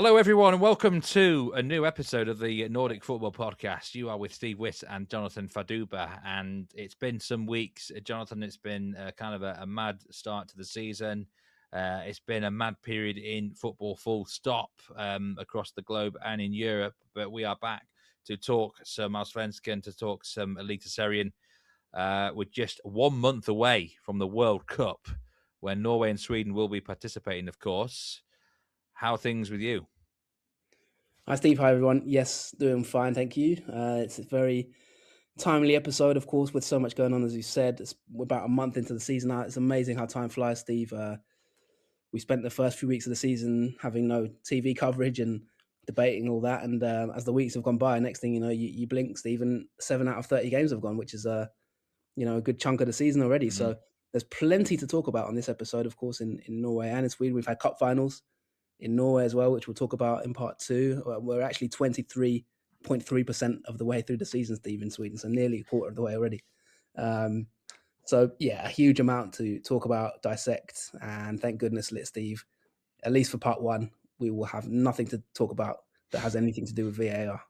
Hello, everyone, and welcome to a new episode of the Nordic Football Podcast. You are with Steve Wyss and Jonathan Fadugba, and it's been some weeks. Jonathan, it's been kind of a mad start to the season. It's been a mad period in football, full stop, across the globe and in Europe. But we are back to talk some Allsvenskan, to talk some Eliteserien. We're just 1 month away from the World Cup, where Norway and Sweden will be participating, of course. How are things with you? Hi, Steve. Hi, everyone. Yes, doing fine. Thank you. It's a very timely episode, of course, with so much going on, as you said. We're about a month into the season now. It's amazing how time flies, Steve. We spent the first few weeks of the season having no TV coverage and debating all that. And as the weeks have gone by, next thing you know, you blink, Steve, and 7 out of 30 games have gone, which is a good chunk of the season already. Mm-hmm. So there's plenty to talk about on this episode, of course, in Norway and in Sweden. We've had cup finals in Norway as well, which we'll talk about in part two. We're actually 23.3% of the way through the season, Steve, in Sweden, so nearly a quarter of the way already. So, yeah, a huge amount to talk about, dissect, and thank goodness, Steve, at least for part one, we will have nothing to talk about that has anything to do with VAR.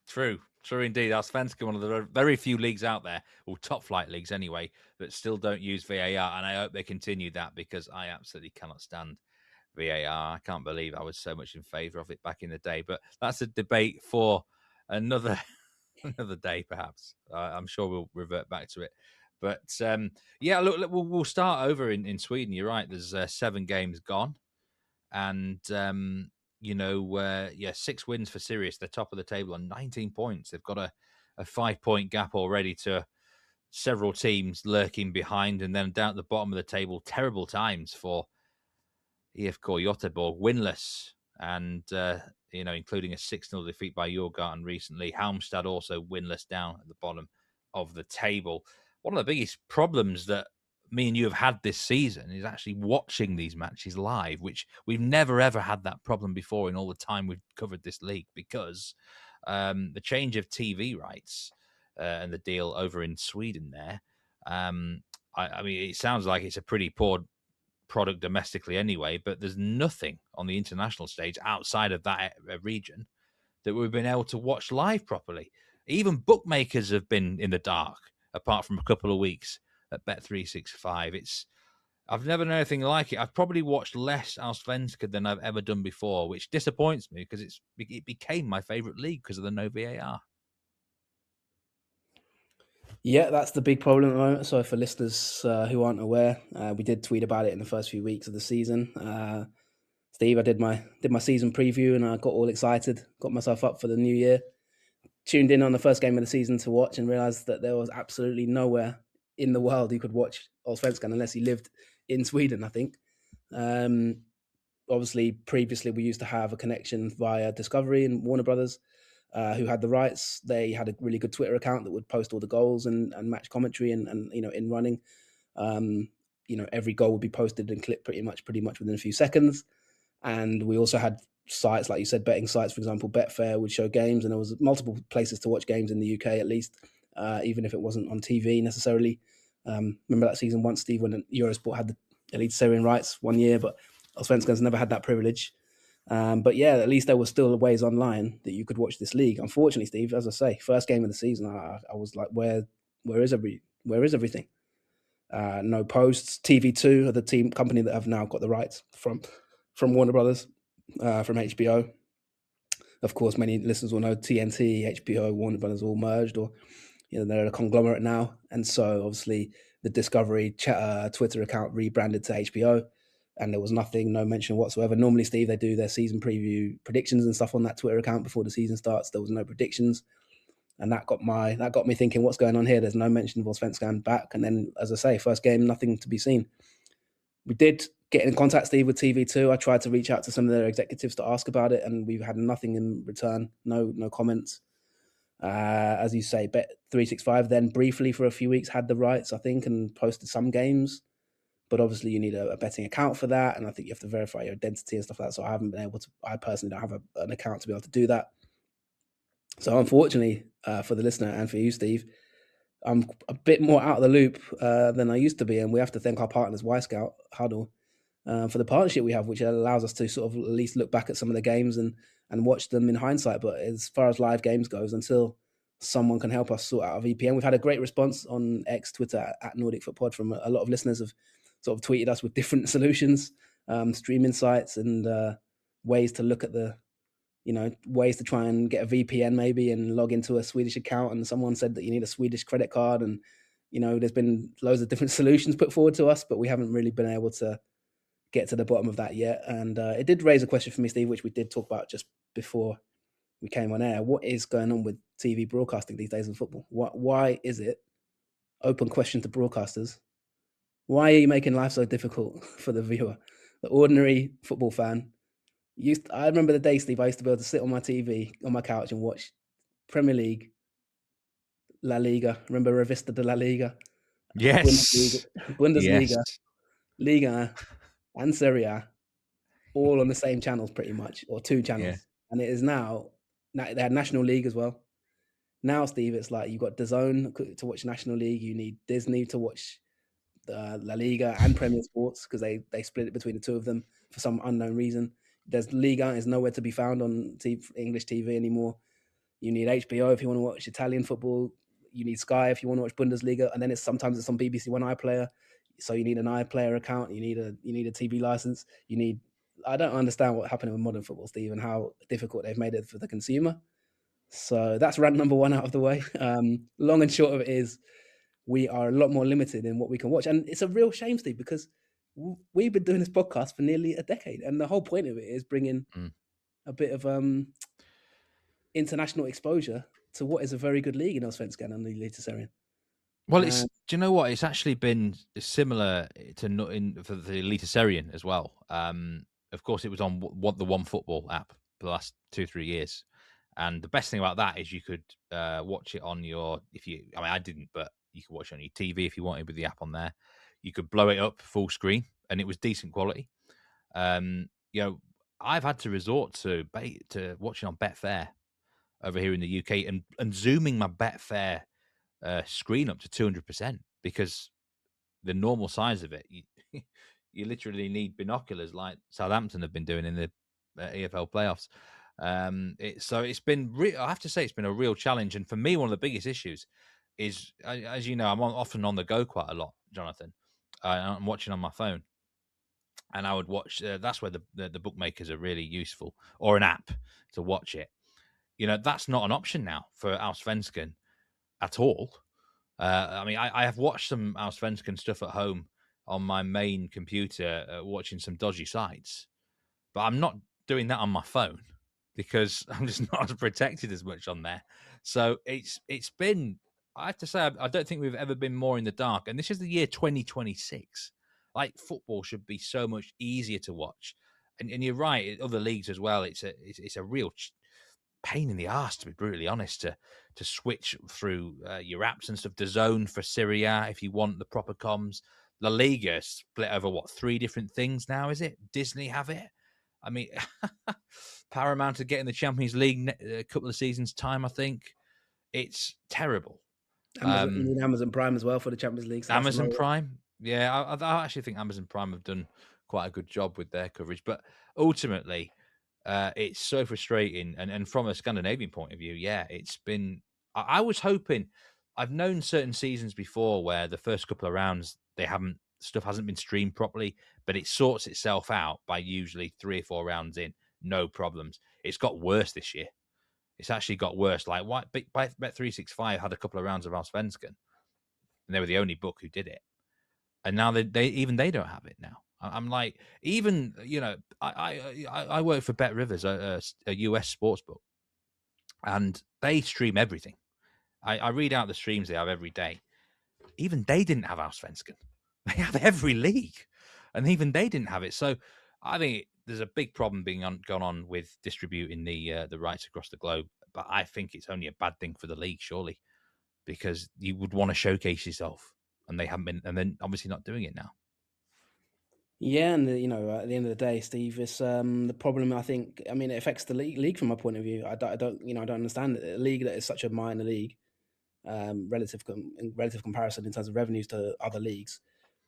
True indeed. Allsvenskan, one of the very few leagues out there, or top flight leagues anyway, that still don't use VAR, and I hope they continue that because I absolutely cannot stand VAR. I can't believe I was so much in favour of it back in the day, but that's a debate for another day, perhaps. I'm sure we'll revert back to it. But yeah, look, we'll start over in Sweden. You're right. There's 7 games gone, and 6 wins for Sirius. They're top of the table on 19 points. They've got a 5-point gap already to several teams lurking behind, and then down at the bottom of the table, terrible times for IFK Göteborg, winless, and including a 6-0 defeat by Djurgården recently. Halmstad also winless down at the bottom of the table. One of the biggest problems that me and you have had this season is actually watching these matches live, which we've never ever had that problem before in all the time we've covered this league, because the change of TV rights and the deal over in Sweden there, I mean, it sounds like it's a pretty poor product domestically anyway, but there's nothing on the international stage outside of that region that we've been able to watch live properly. Even bookmakers have been in the dark, apart from a couple of weeks at Bet365. I've never known anything like it. I've probably watched less Allsvenskan than I've ever done before, which disappoints me because it became my favourite league because of the no VAR. Yeah, that's the big problem at the moment. So for listeners who aren't aware, we did tweet about it in the first few weeks of the season. Steve, I did my season preview and I got all excited, got myself up for the new year, tuned in on the first game of the season to watch and realised that there was absolutely nowhere in the world you could watch Allsvenskan unless you lived in Sweden, I think. Obviously, previously we used to have a connection via Discovery and Warner Brothers, who had the rights. They had a really good Twitter account that would post all the goals and match commentary and in running. Every goal would be posted and clipped pretty much within a few seconds. And we also had sites, like you said, betting sites, for example, Betfair would show games, and there was multiple places to watch games in the UK at least, even if it wasn't on TV necessarily. Remember that season once, Steve, when Eurosport had the Eliteserien rights 1 year, but Allsvenskan's never had that privilege. But yeah, at least there were still ways online that you could watch this league. Unfortunately, Steve, as I say, first game of the season, I was like, where is everything? No posts. TV2 are the team company that have now got the rights from Warner Brothers, from HBO. Of course, many listeners will know TNT, HBO, Warner Brothers all merged, or they're a conglomerate now, and so obviously the Discovery Twitter account rebranded to HBO. And there was no mention whatsoever. Normally, Steve, they do their season preview predictions and stuff on that Twitter account before the season starts. There was no predictions. And that got me thinking, what's going on here? There's no mention of Allsvenskan back. And then, as I say, first game, nothing to be seen. We did get in contact, Steve, with TV2. I tried to reach out to some of their executives to ask about it, and we've had nothing in return. No comments. As you say, Bet365 then briefly for a few weeks had the rights, I think, and posted some games. But obviously you need a betting account for that. And I think you have to verify your identity and stuff like that. So I personally don't have an account to be able to do that. So unfortunately for the listener and for you, Steve, I'm a bit more out of the loop than I used to be. And we have to thank our partners, Wyscout Huddle, for the partnership we have, which allows us to sort of at least look back at some of the games and watch them in hindsight. But as far as live games goes, until someone can help us sort out a VPN, we've had a great response on X, Twitter at Nordic Foot Pod from a lot of listeners have sort of tweeted us with different solutions, streaming sites, and ways to look at ways to try and get a VPN maybe and log into a Swedish account. And someone said that you need a Swedish credit card, and there's been loads of different solutions put forward to us, but we haven't really been able to get to the bottom of that yet. And it did raise a question for me, Steve, which we did talk about just before we came on air. What is going on with TV broadcasting these days in football? Why is it, open question to broadcasters, why are you making life so difficult for the viewer? The ordinary football fan. I remember the day, Steve, I used to be able to sit on my TV, on my couch, and watch Premier League, La Liga. Remember Revista de la Liga? Yes. Bundesliga, Yes. Liga, and Serie A, all on the same channels pretty much, or two channels. Yeah. And it is now they had National League as well. Now, Steve, it's like you've got DAZN to watch National League. You need Disney to watch La Liga and Premier Sports, because they split it between the two of them for some unknown reason. There's Liga is nowhere to be found on English TV anymore. You need HBO if you want to watch Italian football. You need Sky if you want to watch Bundesliga, and then sometimes it's on BBC One iPlayer. So you need an iPlayer account. You need a TV license. I don't understand what's happening with modern football, Steve, and how difficult they've made it for the consumer. So that's rant number one out of the way. Long and short of it is, we are a lot more limited in what we can watch. And it's a real shame, Steve, because we've been doing this podcast for nearly a decade. And the whole point of it is bringing a bit of international exposure to what is a very good league in Allsvenskan and Eliteserien. Well, do you know what? It's actually been similar for the Eliteserien as well. Of course, it was on the One Football app for the last 2-3 years. And the best thing about that is you could watch it on I didn't, but you could watch it on your TV if you wanted with the app on there. You could blow it up full screen, and it was decent quality. I've had to resort to watching on Betfair over here in the UK and zooming my Betfair screen up to 200%, because the normal size of it, you literally need binoculars like Southampton have been doing in the EFL playoffs. It's been I have to say, it's been a real challenge. And for me, one of the biggest issues is, as you know, I'm often on the go quite a lot, Jonathan. I'm watching on my phone, and I would watch. That's where the bookmakers are really useful, or an app to watch it. That's not an option now for Allsvenskan at all. I have watched some Allsvenskan stuff at home on my main computer, watching some dodgy sites, but I'm not doing that on my phone, because I'm just not as protected as much on there. So it's been, I have to say, I don't think we've ever been more in the dark. And this is the year 2026. Like, football should be so much easier to watch. And you're right, other leagues as well. It's a real pain in the arse, to be brutally honest, to switch through your apps and stuff. DAZN for Syria, if you want the proper comms. La Liga split over 3 different things now, is it? Disney have it. I mean, Paramount are getting the Champions League a couple of seasons' time, I think. It's terrible. You need Amazon Prime as well for the Champions League. So Amazon Prime? Yeah, I actually think Amazon Prime have done quite a good job with their coverage. But ultimately, it's so frustrating. And from a Scandinavian point of view, yeah, it's been... I was hoping... I've known certain seasons before where the first couple of rounds, stuff hasn't been streamed properly, but it sorts itself out by usually 3 or 4 rounds in, no problems. It's got worse this year. It's actually got worse. Like, Bet365 had a couple of rounds of Allsvenskan, and they were the only book who did it. And now they don't have it now. I'm like, even, I work for Bet Rivers, a US sports book, and they stream everything. I read out the streams they have every day. Even they didn't have Allsvenskan. They have every league, and even they didn't have it. So I think there's a big problem gone on with distributing the rights across the globe. But I think it's only a bad thing for the league, surely, because you would want to showcase yourself, and they haven't been, and then obviously not doing it now. Yeah, and at the end of the day, Steve, it's the problem. I think, it affects the league from my point of view. I don't understand it. A league that is such a minor league, relative comparison in terms of revenues to other leagues,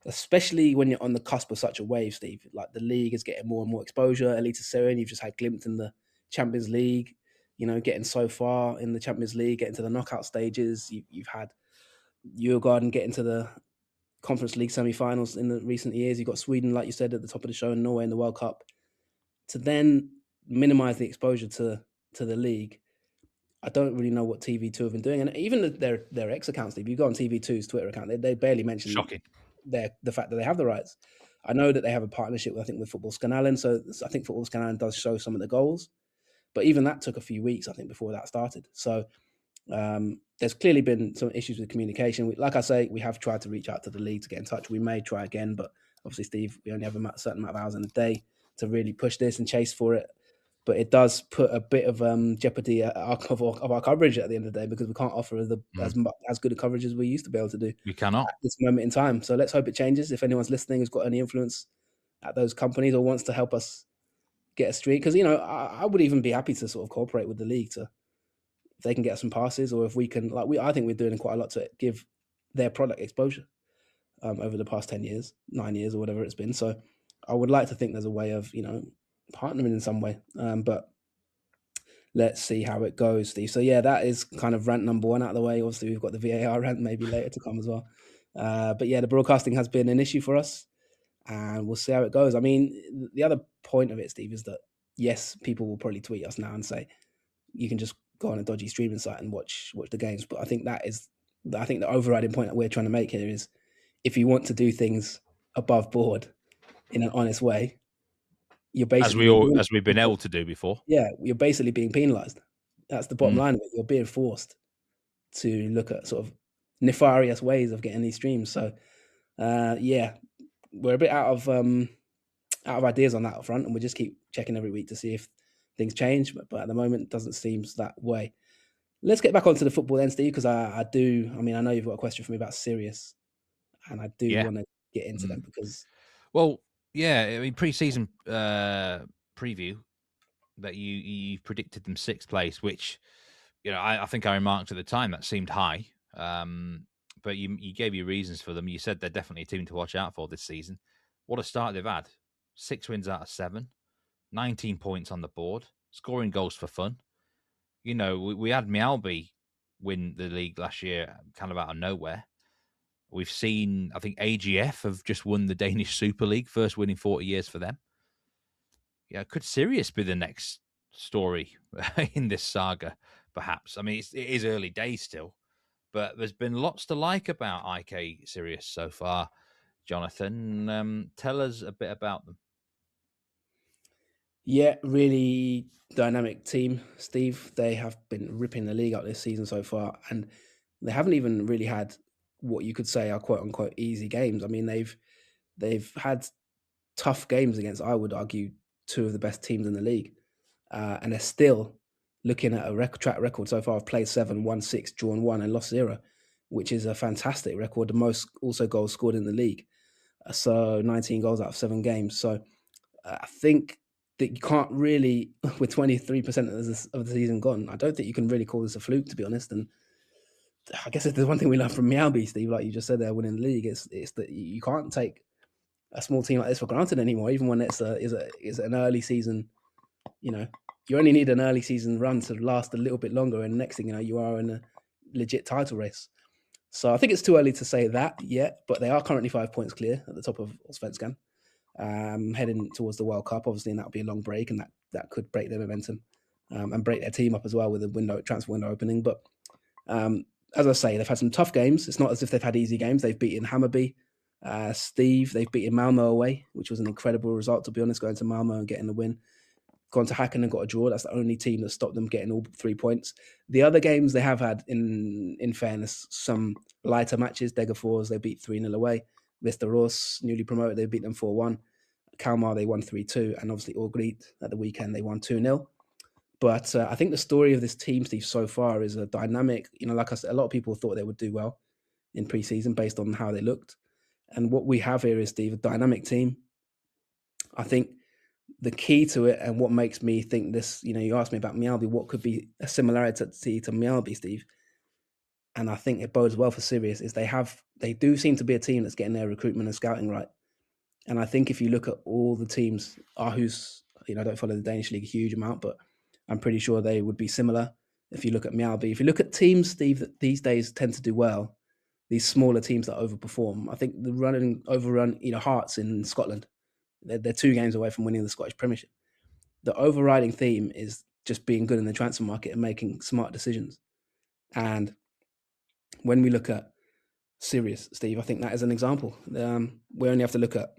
especially when you're on the cusp of such a wave, Steve. Like the league is getting more and more exposure. Eliteserien, you've just had glimpse in the Champions League, getting so far in the Champions League, getting to the knockout stages. You've had Djurgården getting to the Conference League semi-finals in the recent years. You've got Sweden, like you said, at the top of the show, and Norway in the World Cup. To then minimize the exposure to the league, I don't really know what TV2 have been doing. And even their X accounts, if you go on TV2's Twitter account, they barely mention Shocking. the fact that they have the rights. I know that they have a partnership, I think, with Fotbollskanalen, Canalen, so I think Fotbollskanalen does show some of the goals. But even that took a few weeks, I think, before that started. So there's clearly been some issues with communication. Like I say, we have tried to reach out to the league to get in touch. We may try again, but obviously, Steve, we only have a certain amount of hours in a day to really push this and chase for it. But it does put a bit of jeopardy of our coverage at the end of the day, because we can't offer as good a coverage as we used to be able to do. We cannot at this moment in time. So let's hope it changes. If anyone's listening who's got any influence at those companies or wants to help us get a streak, because I would even be happy to sort of cooperate with the league to, if they can get some passes, or if we can, I think we're doing quite a lot to give their product exposure over the past 10 years, 9 years, or whatever it's been. So I would like to think there's a way of partnering in some way, but let's see how it goes, Steve. So yeah, that is kind of rant number one out of the way. Obviously, we've got the VAR rant maybe later to come as well. But yeah, the broadcasting has been an issue for us, and we'll see how it goes. I mean, the other point of it, Steve, is that yes, people will probably tweet us now and say you can just go on a dodgy streaming site and watch the games. But I think the overriding point that we're trying to make here is, if you want to do things above board in an honest way, you're basically as we've been able to do before. Yeah, you're basically being penalised. That's the bottom line of it. You're being forced to look at sort of nefarious ways of getting these streams. So, yeah, we're a bit out of ideas on that front, and we just keep checking every week to see if things change. But at the moment, it doesn't seem that way. Let's get back onto the football then, Steve, because I know you've got a question for me about Sirius, and I do want to get into them because. Well, yeah, I mean, pre-season preview that you predicted them 6th place, which I think I remarked at the time that seemed high. But you gave your reasons for them. You said they're definitely a team to watch out for this season. What a start they've had. 6 wins out of 7, 19 points on the board, scoring goals for fun. We had Mjällby win the league last year kind of out of nowhere. We've seen, I think, AGF have just won the Danish Super League, first win in 40 years for them. Yeah, could Sirius be the next story in this saga, perhaps? I mean, it is early days still, but there's been lots to like about IK Sirius so far. Jonathan, tell us a bit about them. Yeah, really dynamic team, Steve. They have been ripping the league out this season so far, and they haven't even really had what you could say are quote unquote easy games. I mean, they've had tough games against, I would argue, 2 of the best teams in the league, and they're still looking at a track record so far of played 7, won 6, drawn 1, and lost 0, which is a fantastic record. The most also goals scored in the league, so 19 goals out of 7 games. So I think that you can't really, with 23% of the season gone, I don't think you can really call this a fluke, to be honest. And I guess if there's one thing we learned from Mjällby, Steve, like you just said, they're winning the league. It's that you can't take a small team like this for granted anymore, even when it's an early season. You only need an early season run to last a little bit longer, and next thing you know, you are in a legit title race. So I think it's too early to say that yet, but they are currently 5 points clear at the top of Allsvenskan, heading towards the World Cup, obviously, and that'll be a long break, and that could break their momentum and break their team up as well with the transfer window opening. But as I say, they've had some tough games. It's not as if they've had easy games. They've beaten Hammarby, Steve. They've beaten Malmo away, which was an incredible result, to be honest, going to Malmo and getting the win. Gone to Häcken and got a draw. That's the only team that stopped them getting all 3 points. The other games they have had, in fairness, some lighter matches. Degerfors, they beat 3-0 away. Västerås, newly promoted, they beat them 4-1. Kalmar, they won 3-2. And obviously Örgryte at the weekend, they won 2-0. But I think the story of this team, Steve, so far is a dynamic. Like I said, a lot of people thought they would do well in pre-season based on how they looked. And what we have here is, Steve, a dynamic team. I think the key to it, and what makes me think this, you asked me about Mjällby, what could be a similarity to Mjällby, Steve? and I think it bodes well for Sirius, is they do seem to be a team that's getting their recruitment and scouting right. And I think if you look at all the teams, Aarhus, I don't follow the Danish league a huge amount, but I'm pretty sure they would be similar. If you look at Mjølby, if you look at teams, Steve, that these days tend to do well, these smaller teams that overperform, I think the overrun, Hearts in Scotland, they're 2 games away from winning the Scottish Premiership. The overriding theme is just being good in the transfer market and making smart decisions. And when we look at Sirius, Steve, I think that is an example. We only have to look at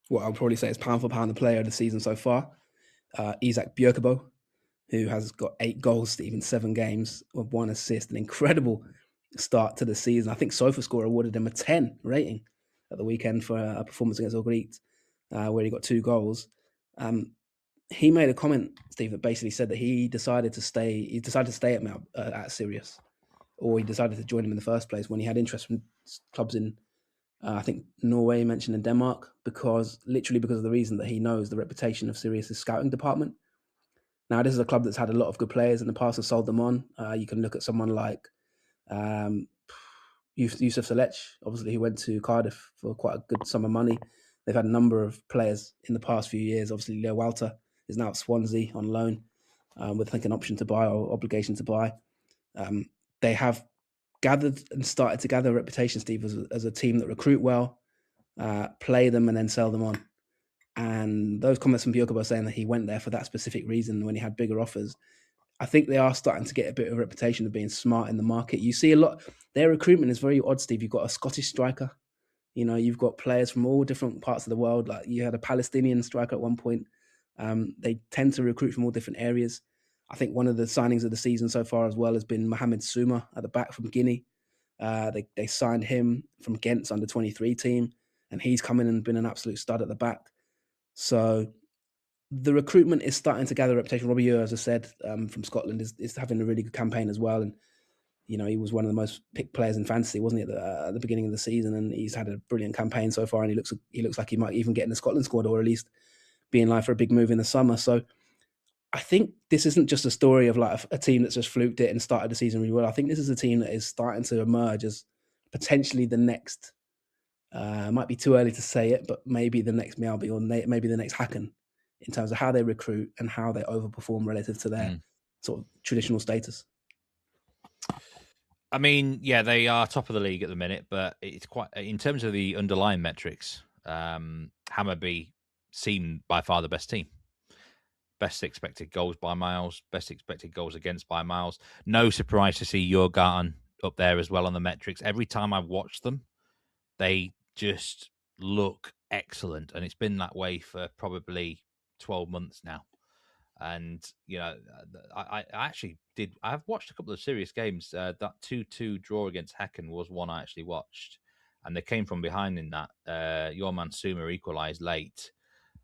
what I'll probably say is pound for pound the player of the season so far. Isaac Björkebo, who has got 8 goals, Steve, in 7 games with 1 assist, an incredible start to the season. I think SofaScore awarded him a 10 rating at the weekend for a performance against Ogrit, where he got 2 goals. He made a comment, Steve, that basically said that he decided to stay at Sirius, or he decided to join him in the first place when he had interest from clubs in, I think Norway, mentioned in Denmark, because of the reason that he knows the reputation of Sirius' scouting department. Now, this is a club that's had a lot of good players in the past and sold them on. You can look at someone like Yusuf Salech, obviously, who went to Cardiff for quite a good sum of money. They've had a number of players in the past few years. Obviously, Leo Walter is now at Swansea on loan with, I think, an option to buy or obligation to buy. They have gathered and started to gather a reputation, Steve, as a team that recruit well, play them, and then sell them on. And those comments from Björkebo saying that he went there for that specific reason when he had bigger offers, I think they are starting to get a bit of a reputation of being smart in the market. You see a lot, their recruitment is very odd, Steve. You've got a Scottish striker, you've got players from all different parts of the world. Like you had a Palestinian striker at one point. They tend to recruit from all different areas. I think one of the signings of the season so far as well has been Mohamed Souma at the back from Guinea. They signed him from Ghent's under 23 team, and he's come in and been an absolute stud at the back. So the recruitment is starting to gather a reputation. Robbie Ewer, as I said, from Scotland, is having a really good campaign as well. And, he was one of the most picked players in fantasy, wasn't he, at the beginning of the season? And he's had a brilliant campaign so far. And he looks like he might even get in the Scotland squad, or at least be in line for a big move in the summer. So I think this isn't just a story of like a team that's just fluked it and started the season really well. I think this is a team that is starting to emerge as potentially the next, might be too early to say it, but maybe the next Mjølby, or maybe the next Häcken, in terms of how they recruit and how they overperform relative to their sort of traditional status. I mean, yeah, they are top of the league at the minute, but it's quite, in terms of the underlying metrics, Hammarby seem by far the best team. Best expected goals by miles, best expected goals against by miles. No surprise to see Djurgården up there as well on the metrics. Every time I watch them, they just look excellent, and it's been that way for probably 12 months now. And I actually did. I've watched a couple of serious games. That 2-2 draw against Häcken was one I actually watched, and they came from behind in that. Your man Suma equalised late.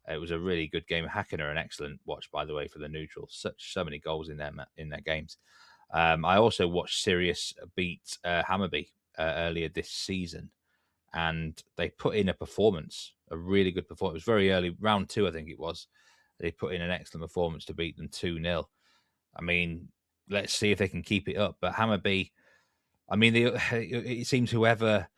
It was a really good game. Häcken are an excellent watch, by the way, for the neutrals. So many goals in their games. I also watched Sirius beat Hammarby earlier this season, and they put in a really good performance. It was very early, round 2, I think it was. They put in an excellent performance to beat them 2-0. I mean, let's see if they can keep it up. But Hammarby, I mean, it seems whoever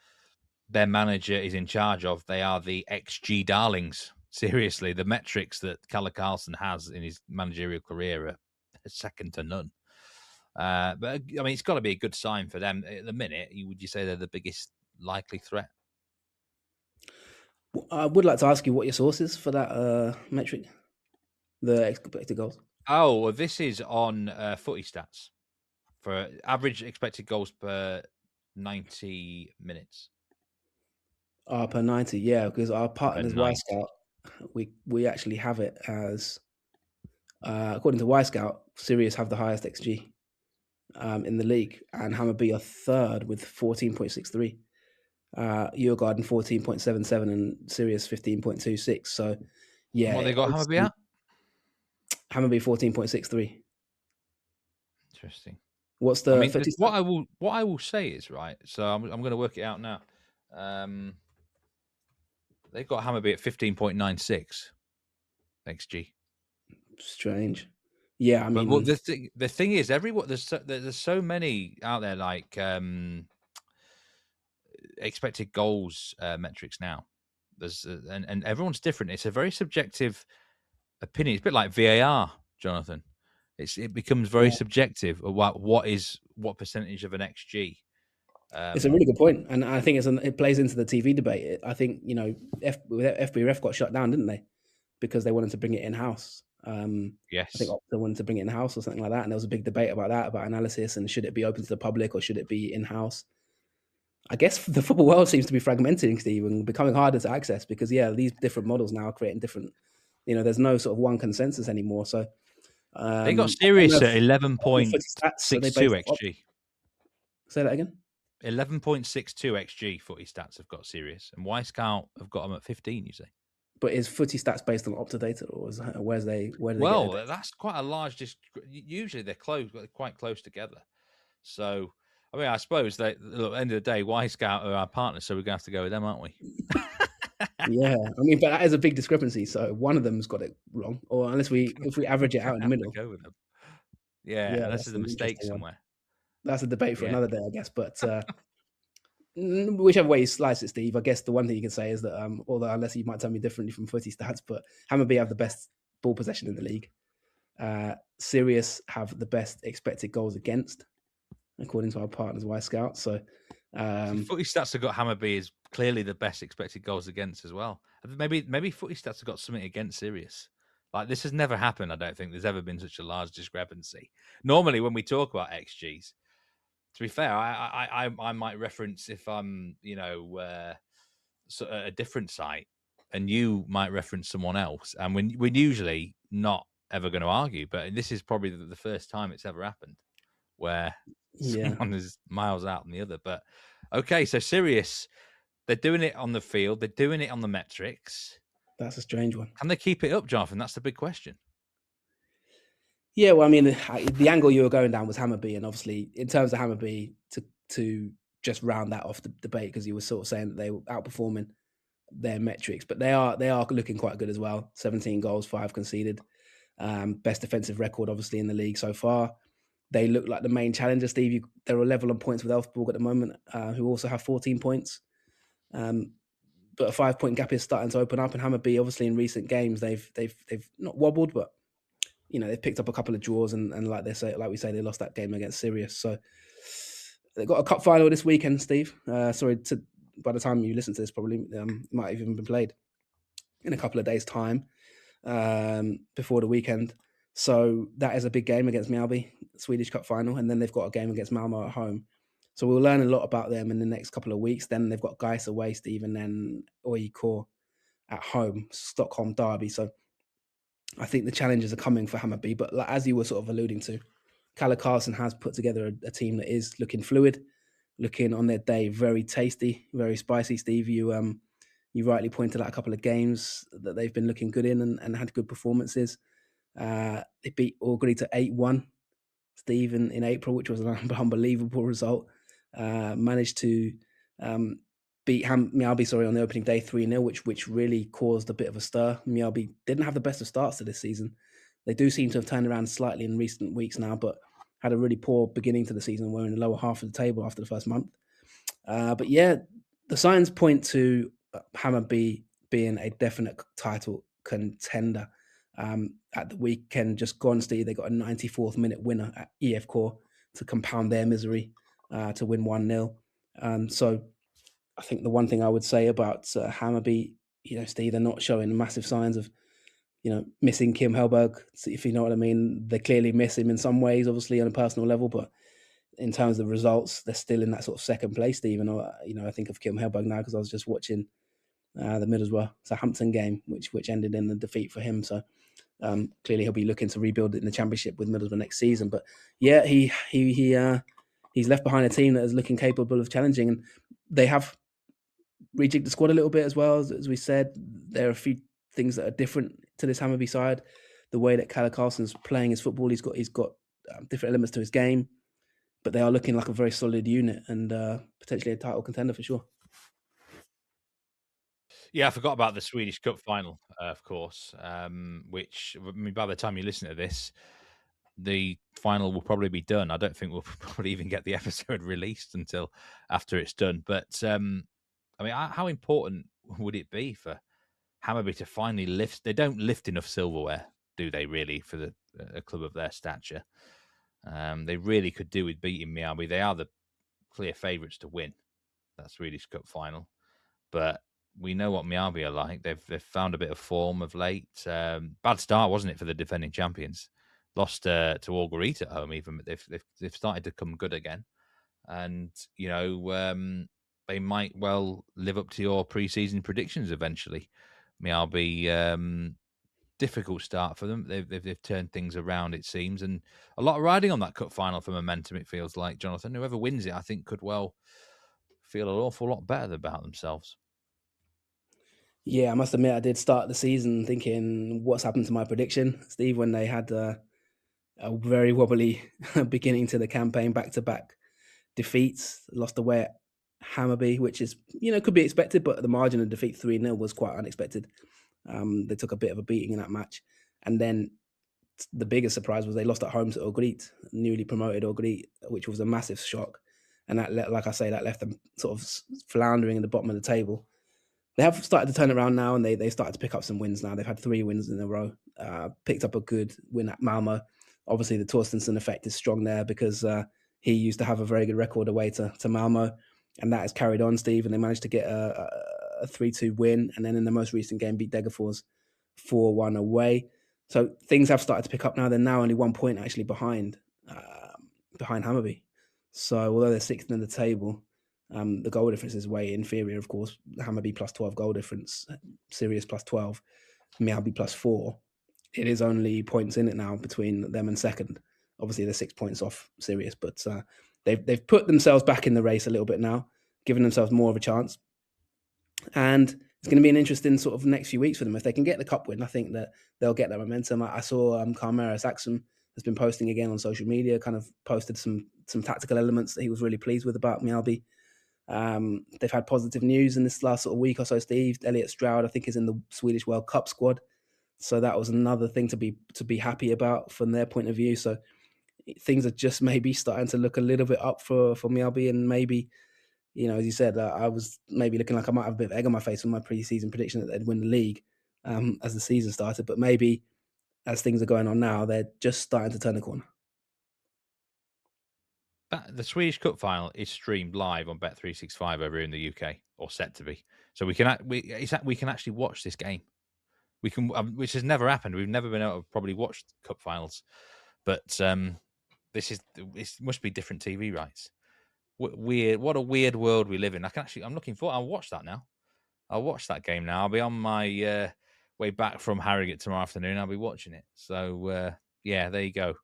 their manager is in charge of, they are the XG darlings. Seriously, the metrics that Kalle Karlsson has in his managerial career are second to none. But I mean, it's got to be a good sign for them at the minute. Would you say they're the biggest likely threat? I would like to ask you what your source is for that metric, the expected goals. Oh, well, this is on Footy Stats for average expected goals per 90 minutes. Per 90, yeah, because our partners, Wyscout, we actually have it as, according to Wyscout, Sirius have the highest XG in the league, and Hammarby are third with 14.63. Djurgården 14.77 and Sirius 15.26. So, yeah, what they got Hammarby at? Hammarby 14.63. Interesting. What's the? I mean, what I will say is, right. So I'm going to work it out now. They've got Hammarby at 15.96 XG. Strange. Yeah, I But mean, the thing is, everyone there's so many out there like expected goals metrics now. There's and everyone's different. It's a very subjective opinion. It's a bit like VAR, Jonathan. It becomes very yeah, subjective of what percentage of an XG. it's a really good point, and I think it plays into the TV debate. I think FBref got shut down, didn't they? Because they wanted to bring it in house. I think Yes, Opta wanted to bring it in house or something like that, and there was a big debate about that, about analysis and should it be open to the public or should it be in house. I guess the football world seems to be fragmenting, Steve, and becoming harder to access because these different models now are creating different. There's no sort of one consensus anymore. So they got I don't know Sirius if at all the footy stats are they 11.62 based off. XG. Say that again. 11.62 XG footy stats have got Sirius, and Y Scout have got them at 15. You say? But is footy stats based on Opta data, or where do they get their Well, data? that's quite a large. Usually they're quite close together. So, I mean, I suppose that at the end of the day, Y Scout are our partners, so we're gonna have to go with them, aren't we? Yeah, I mean, but that is a big discrepancy. So one of them's got it wrong, or unless if we average it We're out gonna in the have to middle, go with them. Yeah, yeah, unless that's there's a an mistake interesting one. somewhere. That's a debate for Yeah. another day, I guess. But whichever way you slice it, Steve, I guess the one thing you can say is that, although unless you might tell me differently from footy stats, but Hammarby have the best ball possession in the league. Sirius have the best expected goals against, according to our partners, Y Scout. So, See, footy stats have got Hammerby is clearly the best expected goals against as well. Maybe footy stats have got something against Sirius. Like this has never happened. I don't think there's ever been such a large discrepancy. Normally, when we talk about XGs, to be fair, I might reference if I'm a different site, and you might reference someone else, and we're usually not ever going to argue. But this is probably the first time it's ever happened where yeah, someone is miles out than the other. But okay, so Sirius, they're doing it on the field, they're doing it on the metrics. that's a strange one. Can they keep it up, Jonathan? That's the big question. Yeah, well, I mean, the angle you were going down was Hammerby, and obviously, in terms of Hammerby, to just round that off the debate, because you were sort of saying that they were outperforming their metrics, but they are looking quite good as well. 17 goals, 5 conceded, best defensive record, obviously, in the league so far. They look like the main challenger, Steve. They're a level on points with Elfsborg at the moment, who also have 14 points. But a 5-point gap is starting to open up, and Hammerby, obviously, in recent games, they've not wobbled, but they've picked up a couple of draws, and like we say, they lost that game against Sirius. So they've got a cup final this weekend, Steve. By the time you listen to this, probably might have even been played in a couple of days' time, before the weekend. So that is a big game against Mjällby, Swedish Cup final, and then they've got a game against Malmo at home. So we'll learn a lot about them in the next couple of weeks. Then they've got Gais away, Steve, and then Oikor at home, Stockholm derby. So I think the challenges are coming for Hammarby, but as you were sort of alluding to, Kalle Carlson has put together a team that is looking fluid, looking on their day very tasty, very spicy. Steve, you rightly pointed out a couple of games that they've been looking good in and had good performances. They beat Albury to 8-1, Steve, in April, which was an unbelievable result. Managed to beat Mjällby, on the opening day 3-0, which really caused a bit of a stir. Mjällby didn't have the best of starts to this season. They do seem to have turned around slightly in recent weeks now, but had a really poor beginning to the season. We're in the lower half of the table after the first month. But yeah, the signs point to Hammarby being a definite title contender. At the weekend just gone, Steve, they got a 94th minute winner at EF to compound their misery, to win 1-0. So I think the one thing I would say about Hammarby, Steve, they're not showing massive signs of, missing Kim Helberg, if you know what I mean. They clearly miss him in some ways, obviously on a personal level, but in terms of results, they're still in that sort of second place, Steve. And I think of Kim Helberg now because I was just watching the Middlesbrough Southampton game, which ended in a defeat for him. So clearly he'll be looking to rebuild it in the Championship with Middlesbrough next season. But yeah, he's left behind a team that is looking capable of challenging, and they have rejigged the squad a little bit as well. As we said, there are a few things that are different to this Hammarby side. The way that Kalle Carlson's playing his football, he's got different elements to his game, but they are looking like a very solid unit and potentially a title contender for sure. Yeah, I forgot about the Swedish Cup final, of course. Which, I mean, by the time you listen to this, the final will probably be done. I don't think we'll probably even get the episode released until after it's done. But I mean, how important would it be for Hammarby to finally lift? They don't lift enough silverware, do they? Really, for a club of their stature, they really could do with beating Mjällby. They are the clear favourites to win that Swedish Cup final, but we know what Mjällby are like. They've found a bit of form of late. Bad start, wasn't it, for the defending champions? Lost to Ågreet at home, even, but they've started to come good again, and they might well live up to your pre-season predictions eventually. Mjällby, difficult start for them. They've turned things around, it seems, and a lot riding on that cup final for momentum. It feels like, Jonathan. Whoever wins it, I think, could well feel an awful lot better about themselves. Yeah, I must admit, I did start the season thinking, what's happened to my prediction, Steve, when they had a very wobbly beginning to the campaign, back-to-back defeats, lost away at Hammarby, which is, could be expected, but the margin of defeat 3-0 was quite unexpected. They took a bit of a beating in that match. And then the biggest surprise was they lost at home to Ågreet, newly promoted Ågreet, which was a massive shock. And that, like I say, that left them sort of floundering in the bottom of the table. They have started to turn around now, and they started to pick up some wins now. They've had 3 wins in a row. Picked up a good win at Malmo. Obviously, the Torstensson effect is strong there because he used to have a very good record away to Malmo, and that has carried on, Steve. And they managed to get a 3-2 win, and then in the most recent game, beat Degerfors 4-1 away. So things have started to pick up now. They're now only 1 point actually behind Hammarby. So although they're 6th in the table, the goal difference is way inferior, of course. Hammarby plus 12 goal difference, Sirius plus 12, Mjällby plus 4. It is only points in it now between them and second. Obviously, they're 6 points off Sirius, but they've put themselves back in the race a little bit now, giving themselves more of a chance. And it's going to be an interesting sort of next few weeks for them. If they can get the cup win, I think that they'll get that momentum. I saw Carmera Saxon has been posting again on social media, kind of posted some tactical elements that he was really pleased with about Mjällby. They've had positive news in this last sort of week or so, Steve. Elliot Stroud, I think, is in the Swedish World Cup squad. So that was another thing to be happy about from their point of view. So things are just maybe starting to look a little bit up for Mjällby, and maybe, as you said, I was maybe looking like I might have a bit of egg on my face with my pre-season prediction that they'd win the league as the season started. But maybe as things are going on now, they're just starting to turn the corner. The Swedish Cup final is streamed live on Bet365 over here in the UK, or set to be. So we can actually watch this game. We can, which has never happened. We've never been able to probably watch cup finals, but this must be different TV rights. Weird. What a weird world we live in. I'm looking forward. I'll watch that now. I'll watch that game now. I'll be on my way back from Harrogate tomorrow afternoon. I'll be watching it. So yeah, there you go.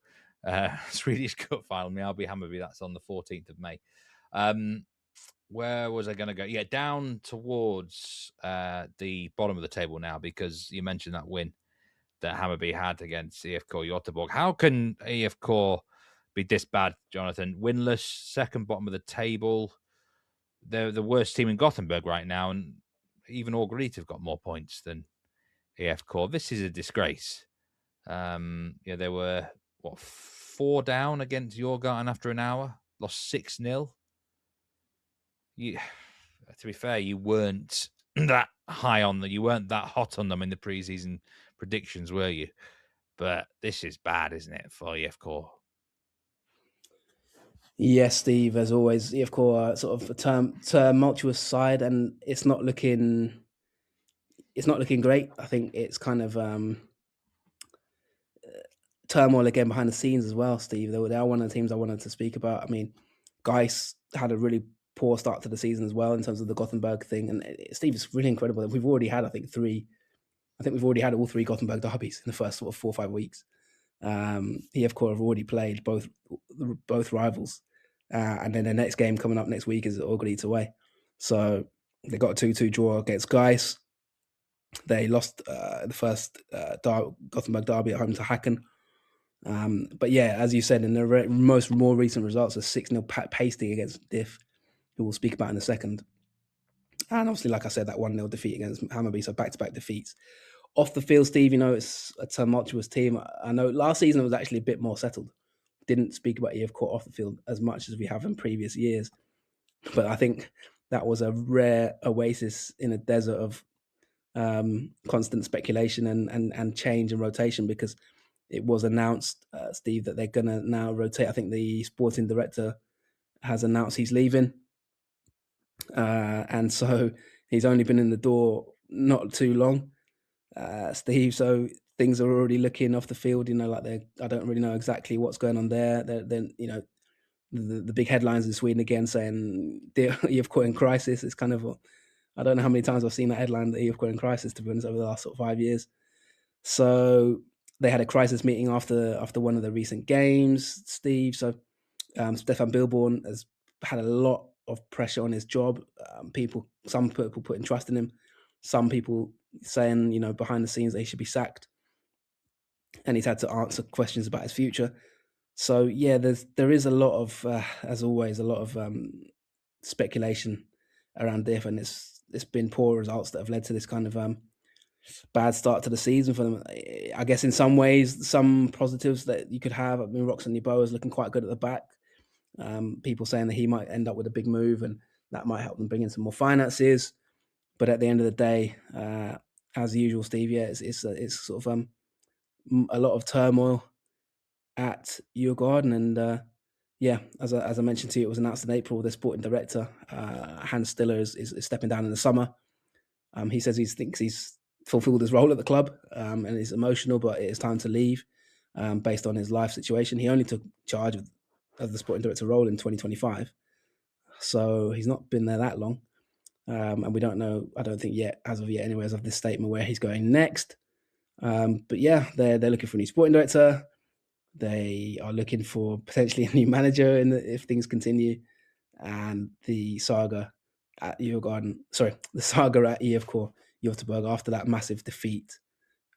Swedish Cup final, Mjällby Hammarby. That's on the 14th of May. Where was I going to go? Yeah, down towards the bottom of the table now, because you mentioned that win that Hammarby had against IFK Göteborg. How can IFK be this bad, Jonathan? Winless, second bottom of the table. They're the worst team in Gothenburg right now, and even Ågreet have got more points than IFK. This is a disgrace. Yeah, they were 4 down against Djurgården after an hour, lost 6-0. To be fair, you weren't that high on them. You weren't that hot on them in the preseason predictions, were you? But this is bad, isn't it, for IFK? Yes, Steve. As always, IFK sort of a tumultuous side, and it's not looking great. I think it's kind of turmoil again behind the scenes as well, Steve. They are one of the teams I wanted to speak about. I mean, Gais had a really poor start to the season as well in terms of the Gothenburg thing. And Steve, it's really incredible that we've already had, we've already had all 3 Gothenburg derbies in the first sort of 4 or 5 weeks. IFK have already played both rivals. And then the next game coming up next week is Ågreet away. So they got a 2-2 draw against Gais. They lost the first Gothenburg derby at home to Häcken. But yeah, as you said, in the more recent results, a 6-0 pasting against Diff, who we'll speak about in a second. And obviously, like I said, that 1-0 defeat against Hammarby, so back-to-back defeats. Off the field, Steve, it's a tumultuous team. I know last season it was actually a bit more settled. Didn't speak about EF Court off the field as much as we have in previous years. But I think that was a rare oasis in a desert of constant speculation and change and rotation, because it was announced, Steve, that they're going to now rotate. I think the sporting director has announced he's leaving. And so he's only been in the door not too long, Steve. So things are already looking off the field, I don't really know exactly what's going on there. Then, the big headlines in Sweden again saying EFK in crisis. It's kind of, I don't know how many times I've seen that headline, the EFK in crisis, to be honest, over the last sort of 5 years. So they had a crisis meeting after one of the recent games, Steve. So Stefan Billborn has had a lot of pressure on his job. Some people putting trust in him, some people saying, behind the scenes that he should be sacked, and he's had to answer questions about his future. So yeah, there is a lot of, as always, a lot of speculation around DIF, and it's been poor results that have led to this kind of bad start to the season for them. I guess in some ways, some positives that you could have. I mean, Roxanne Yeboah is looking quite good at the back. People saying that he might end up with a big move, and that might help them bring in some more finances. But at the end of the day, as usual, Steve, yeah, it's sort of a lot of turmoil at Djurgården, and yeah, as I mentioned to you, it was announced in April. The sporting director, Hans Stiller, is stepping down in the summer. He says he thinks he's fulfilled his role at the club, and he's emotional, but it is time to leave based on his life situation. He only took charge of the sporting director role in 2025, so he's not been there that long, and we don't know. I don't think yet, as of yet, anyway, as of this statement, where he's going next. But yeah, they're looking for a new sporting director. They are looking for potentially a new manager if things continue, and the saga at the saga at EFK Göteborg after that massive defeat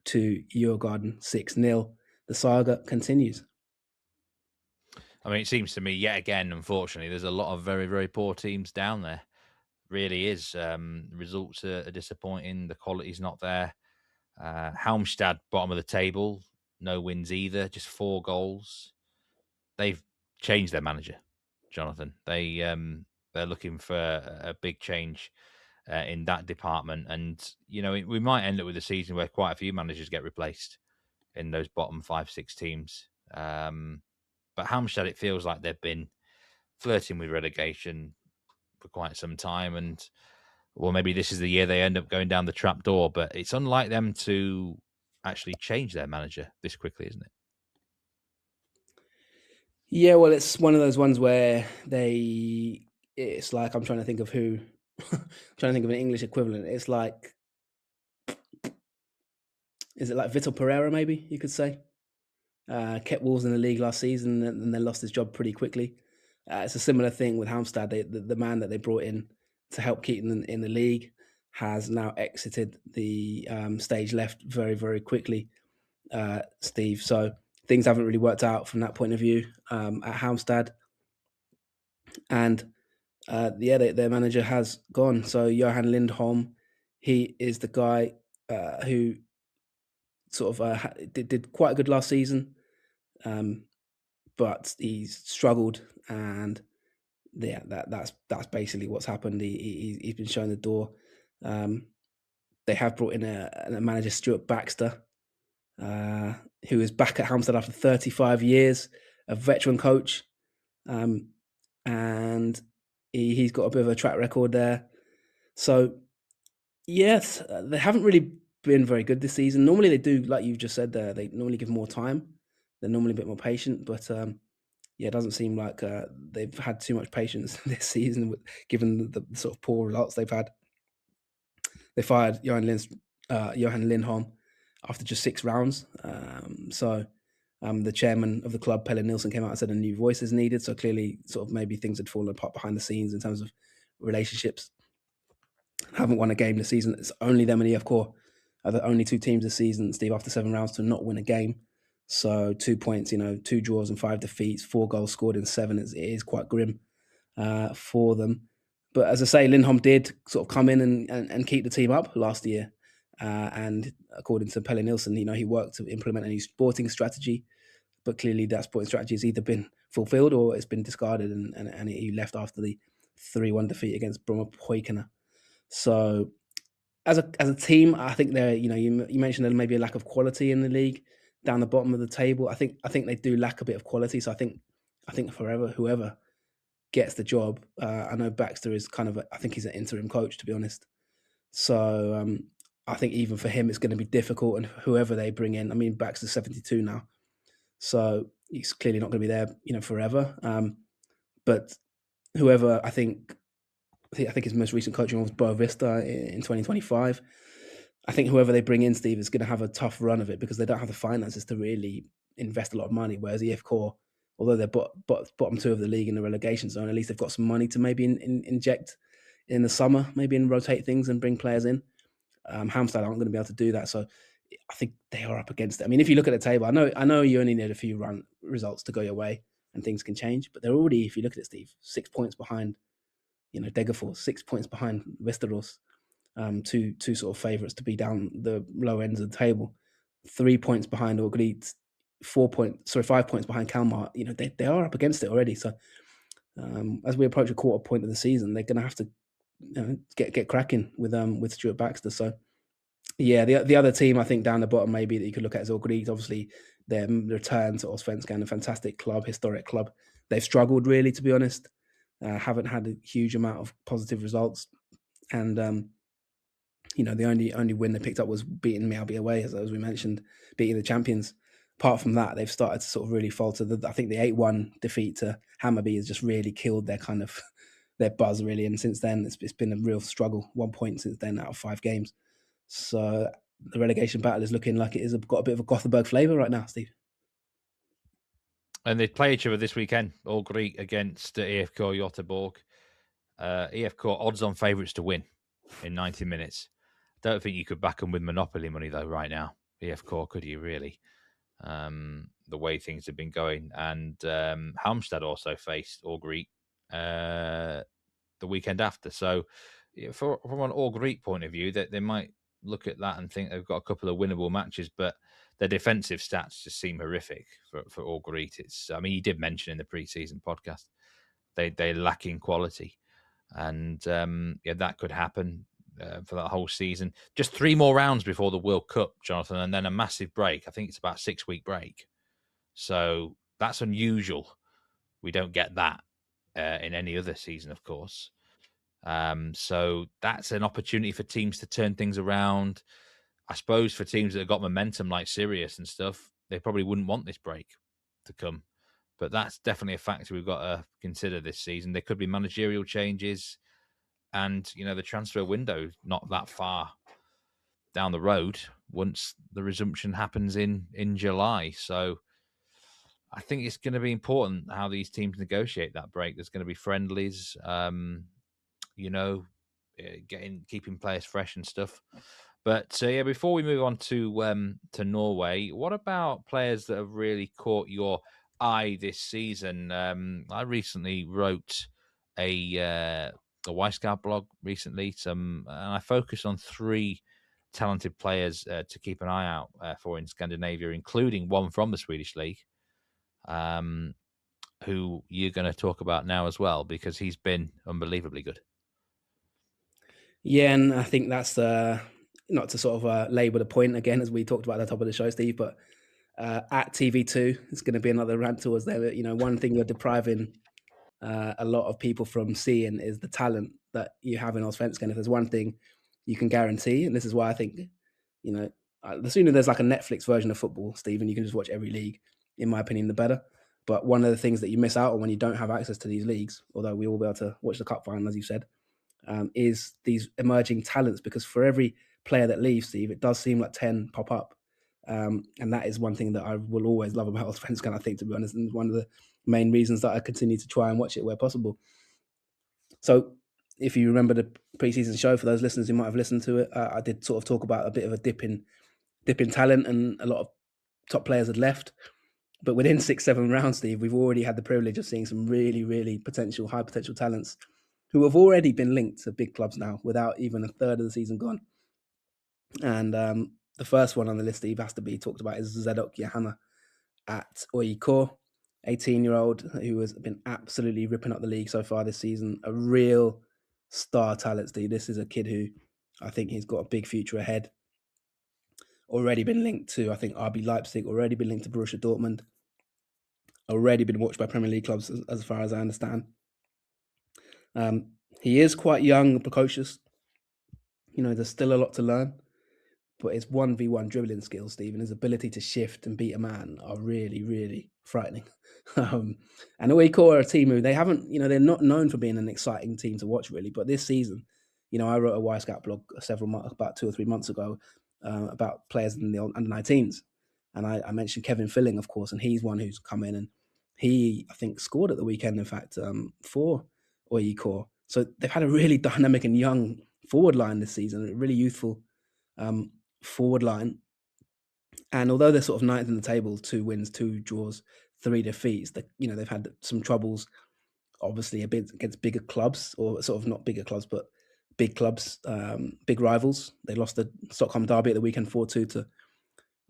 to Djurgården 6-0, the saga continues. I mean, it seems to me yet again, unfortunately, there's a lot of very, very poor teams down there. Really is. Results are disappointing. The quality's not there. Halmstad, bottom of the table, no wins either, just 4 goals. They've changed their manager, Jonathan. They're looking for a big change in that department, and we might end up with a season where quite a few managers get replaced in those bottom 5-6 teams. But Halmstad, it feels like they've been flirting with relegation for quite some time, and well, maybe this is the year they end up going down the trap door. But it's unlike them to actually change their manager this quickly, isn't it? Yeah, well, it's one of those ones where it's like, I'm trying to think of who, I'm trying to think of an English equivalent. It's like, is it like Vitor Pereira, maybe you could say? Kept Wolves in the league last season, and then lost his job pretty quickly. It's a similar thing with Halmstad. The man that they brought in to help keep them in the league has now exited the stage left very, very quickly, Steve. So things haven't really worked out from that point of view at Halmstad. And their manager has gone. So Johan Lindholm, he is the guy who sort of did quite good last season, but he's struggled, and yeah, that's basically what's happened. He's been shown the door. They have brought in a manager, Stuart Baxter, who is back at Hampstead after 35 years, a veteran coach, and he's got a bit of a track record there. So yes, they haven't really been very good this season. Normally they do, like you've just said there, they normally give more time. They're normally a bit more patient, but yeah, it doesn't seem like they've had too much patience this season, given the sort of poor results they've had. They fired Johan Lindholm after just 6 rounds. So the chairman of the club, Pelle Nilsson, came out and said a new voice is needed. So clearly, sort of maybe things had fallen apart behind the scenes in terms of relationships. Haven't won a game this season. It's only them and EFK are the only 2 teams this season, Steve, after 7 rounds to not win a game. So 2 points, 2 draws and 5 defeats, 4 goals scored in 7. It is quite grim for them. But as I say, Lindholm did sort of come in and keep the team up last year. And according to Pelle Nielsen, he worked to implement a new sporting strategy, but clearly that sporting strategy has either been fulfilled or it's been discarded, and he left after the 3-1 defeat against Bromma. So as a team, I think they're, you mentioned there may be a lack of quality in the league down the bottom of the table. I think they do lack a bit of quality. So I think forever whoever gets the job, I know Baxter is I think he's an interim coach, to be honest. So I think even for him, it's going to be difficult. And whoever they bring in, I mean, Baxter's 72 now, so he's clearly not going to be there, forever. But whoever, I think his most recent coaching was Boa Vista in 2025. I think whoever they bring in, Steve, is going to have a tough run of it because they don't have the finances to really invest a lot of money. Whereas EFK, although they're bottom two of the league in the relegation zone, at least they've got some money to maybe inject in the summer, maybe and rotate things and bring players in. Halmstad aren't going to be able to do that, so I think they are up against it. I mean, if you look at the table, I know you only need a few results to go your way and things can change, but they're already, if you look at it, Steve, 6 points behind, Degerfors, 6 points behind Västerås, two sort of favourites to be down the low ends of the table, 3 points behind Örgryte, 5 points behind Kalmar. They are up against it already. So as we approach a quarter point of the season, they're going to have to get cracking with Stuart Baxter. So yeah, the other team I think down the bottom maybe that you could look at is Örgryte. Obviously, their return to Allsvenskan, a fantastic club, historic club. They've struggled really, to be honest. Haven't had a huge amount of positive results, and the only win they picked up was beating Mjällby away, as we mentioned, beating the champions. Apart from that, they've started to sort of really falter. I think the 8-1 defeat to Hammarby has just really killed their their buzz, really. And since then, it's been a real struggle. 1 point since then out of 5 games. So the relegation battle is looking like it has got a bit of a Gothenburg flavour right now, Steve. And they play each other this weekend, all Greek against EFK Göteborg. EFK odds-on favourites to win in 90 minutes. Don't think you could back them with monopoly money, though, right now. EFK, could you really? The way things have been going. And Halmstad also faced All Greek the weekend after. So from an All Greek point of view, that they might look at that and think they've got a couple of winnable matches, but their defensive stats just seem horrific for All Greek. You did mention in the preseason podcast, they're lacking quality. And that could happen for that whole season. Just 3 more rounds before the World Cup, Jonathan, and then a massive break. I think it's about a 6-week break. So that's unusual. We don't get that in any other season, of course. So that's an opportunity for teams to turn things around. I suppose for teams that have got momentum like Sirius and stuff, they probably wouldn't want this break to come. But that's definitely a factor we've got to consider this season. There could be managerial changes, and the transfer window not that far down the road once the resumption happens in July. So I think it's going to be important how these teams negotiate that break. There's going to be friendlies, keeping players fresh and stuff. But before we move on to Norway, what about players that have really caught your eye this season? I recently wrote a Wisecout blog recently. And I focused on 3 talented players to keep an eye out for in Scandinavia, including one from the Swedish league, who you're going to talk about now as well, because he's been unbelievably good. Yeah, and I think that's not to sort of labour the point again, as we talked about at the top of the show, Steve, but at TV2, it's going to be another rant towards there. One thing you're depriving a lot of people from seeing is the talent that you have in Allsvenskan. If there's one thing you can guarantee, and this is why I think, the sooner there's like a Netflix version of football, Stephen, you can just watch every league, in my opinion, the better. But one of the things that you miss out on when you don't have access to these leagues, although we will be able to watch the cup final, as you said, is these emerging talents. Because for every player that leaves, Steve, it does seem like 10 pop up. And that is one thing that I will always love about Allsvenskan, I think, to be honest, and one of the main reasons that I continue to try and watch it where possible. So if you remember the preseason show, for those listeners who might have listened to it, I did sort of talk about a bit of a dip in talent, and a lot of top players had left. But within 6-7 rounds, Steve, we've already had the privilege of seeing some really, really high potential talents who have already been linked to big clubs now without even a third of the season gone. And the first one on the list, Steve, has to be talked about is Zedok Johanna at Oikor, 18-year-old who has been absolutely ripping up the league so far this season. A real star talent, Steve. This is a kid who I think he's got a big future ahead. Already been linked to, I think, RB Leipzig, already been linked to Borussia Dortmund, already been watched by Premier League clubs as far as I understand. He is quite young and precocious. There's still a lot to learn. But his 1v1 dribbling skills, Stephen, his ability to shift and beat a man are really, really frightening. And Oikor are a team who they haven't, they're not known for being an exciting team to watch, really. But this season, I wrote a Wyss Scout blog about 2 or 3 months ago about players in the under 19s. And I mentioned Kevin Filling, of course, and he's one who's come in and he, I think, scored at the weekend, in fact, for Oikor. So they've had a really dynamic and young forward line this season, really youthful forward line. And although they're sort of ninth in the table, 2 wins, 2 draws, 3 defeats, they've had some troubles, obviously a bit against bigger clubs, or sort of not bigger clubs, but big clubs, big rivals. They lost the Stockholm derby at the weekend 4-2 to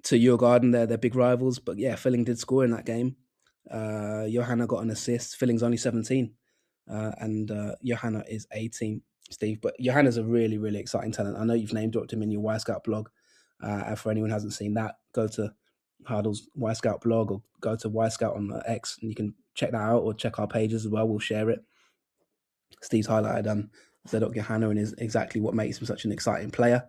Djurgården. They're big rivals. But yeah, Filling did score in that game. Johanna got an assist. Filling's only 17, and Johanna is 18, Steve. But Johanna's a really, really exciting talent. I know you've name dropped him in your Wyss Scout blog. And for anyone who hasn't seen that, go to Hardle's Wyss Scout blog or go to Wyss Scout on X, and you can check that out, or check our pages as well. We'll share it. Steve's highlighted Zedok Johanna and is exactly what makes him such an exciting player.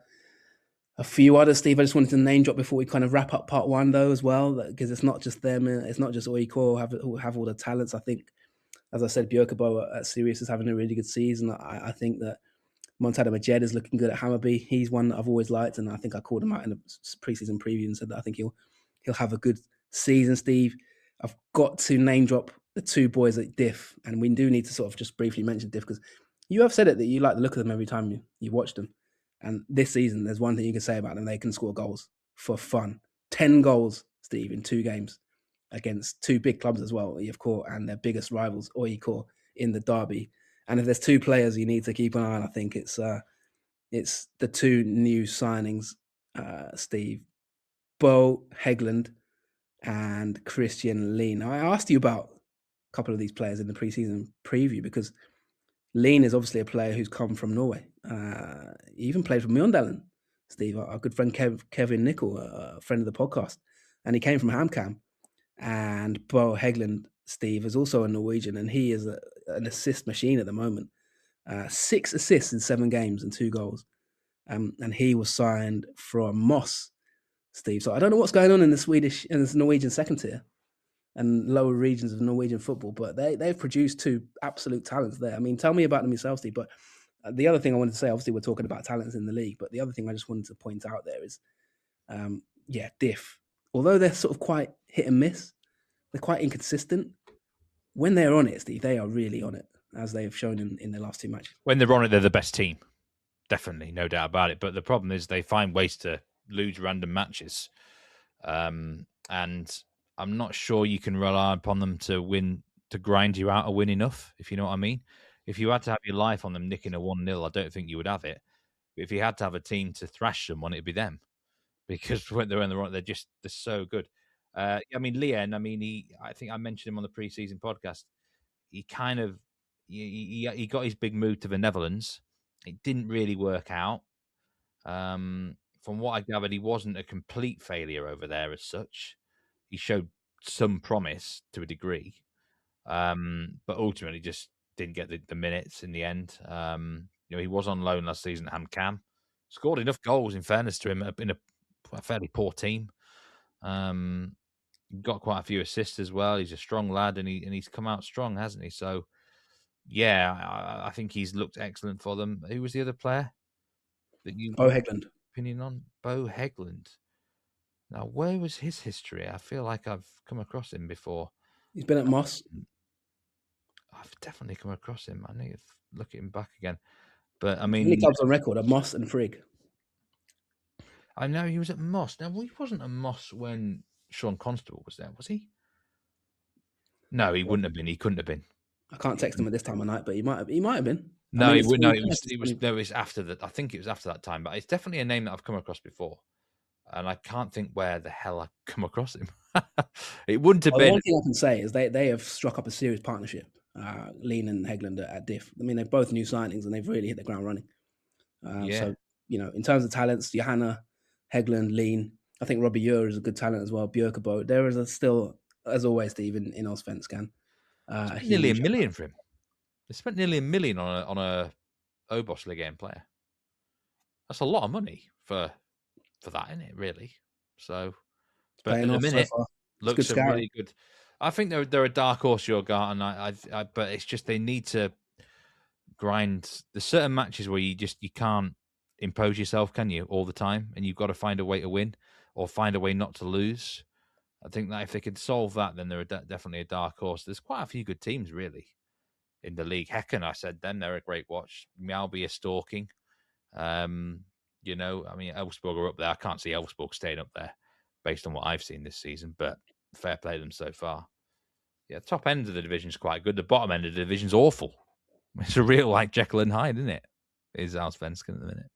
A few others, Steve, I just wanted to name drop before we kind of wrap up part 1, though, as well, because it's not just them. It's not just Oikor who have all the talents. I think, as I said, Björkebo at Sirius is having a really good season. I think that Montana Majed is looking good at Hammarby. He's one that I've always liked, and I think I called him out in the preseason preview and said that I think he'll have a good season, Steve. I've got to name drop the 2 boys at Diff, and we do need to sort of just briefly mention Diff, because you have said it that you like the look of them every time you watch them. And this season, there's one thing you can say about them: they can score goals for fun. 10 goals, Steve, in 2 games against 2 big clubs as well, Oikor and their biggest rivals, Oikor, in the derby. And if there's 2 players you need to keep an eye on, I think it's the 2 new signings, Steve, Bo Hegland and Christian Lean. Now, I asked you about a couple of these players in the preseason preview because Lean is obviously a player who's come from Norway. He even played for Mjøndalen, Steve, our good friend Kevin Nicol, a friend of the podcast, and he came from HamKam. And Bo Hegland, Steve, is also a Norwegian, and he is an assist machine at the moment. 6 assists in 7 games and 2 goals. And he was signed from Moss, Steve. So I don't know what's going on in the Norwegian second tier and lower regions of Norwegian football, but they've produced 2 absolute talents there. I mean, tell me about them yourself, Steve. But the other thing I wanted to say, obviously we're talking about talents in the league, but the other thing I just wanted to point out there is, Diff. Although they're sort of quite hit and miss, they're quite inconsistent. When they're on it, Steve, they are really on it, as they have shown in their last 2 matches. When they're on it, they're the best team. Definitely, no doubt about it. But the problem is they find ways to lose random matches. And I'm not sure you can rely upon them to grind you out a win enough, if you know what I mean. If you had to have your life on them nicking a 1-0, I don't think you would have it. But if you had to have a team to thrash someone, it'd be them. Because when they're on the run, they're so good. I mean, Lien, I think I mentioned him on the preseason podcast. He kind of he got his big move to the Netherlands. It didn't really work out. From what I gathered, he wasn't a complete failure over there as such. He showed some promise to a degree, but ultimately just didn't get the minutes in the end. He was on loan last season at HamKam. Scored enough goals, in fairness to him, in a fairly poor team. Got quite a few assists as well. He's a strong lad, and he's come out strong, hasn't he? So, yeah, I think he's looked excellent for them. Who was the other player that you Bo Hegland. Opinion on? Bo Hegland. Now, where was his history? I feel like I've come across him before. He's been at Moss. I've definitely come across him. I need to look at him back again. But I mean, many clubs on record are Moss and Frigg. I know he was at Moss. Now, he wasn't at Moss when Sean Constable was there, was he? No, he wouldn't have been. He couldn't have been. I can't text him at this time of night, but he might have been. No, I mean, it was after that. I think it was after that time, but it's definitely a name that I've come across before, and I can't think where the hell I come across him. It wouldn't have well, the been. one thing I can say is they have struck up a serious partnership, Lean and Hegland at Diff. I mean, they're both new signings and they've really hit the ground running. Yeah, So, in terms of talents, Johanna, Hegland, Lean, I think Robbie Ure is a good talent as well. Björkebo. There is still, as always, Steve, in Allsvenskan, a nearly $1 huge. million for him. They spent nearly $1 million on a Obos League game player. That's a lot of money for that, isn't it? Really. So, but Paying at the off so minute, far. It's good looks a scouting. really good. I think they're a dark horse, Jurgen, and but it's just they need to grind. There's certain matches where you can't impose yourself, can you, all the time, and you've got to find a way to win or find a way not to lose. I think that if they could solve that, then they're definitely a dark horse. There's quite a few good teams, really, in the league. Hecken, I said then, they're a great watch. Mjällby are stalking. I mean, Elfsborg are up there. I can't see Elfsborg staying up there based on what I've seen this season, but fair play to them so far. Yeah, top end of the division's quite good. The bottom end of the division's awful. It's a real Jekyll and Hyde, isn't it? Is Allsvenskan at the minute.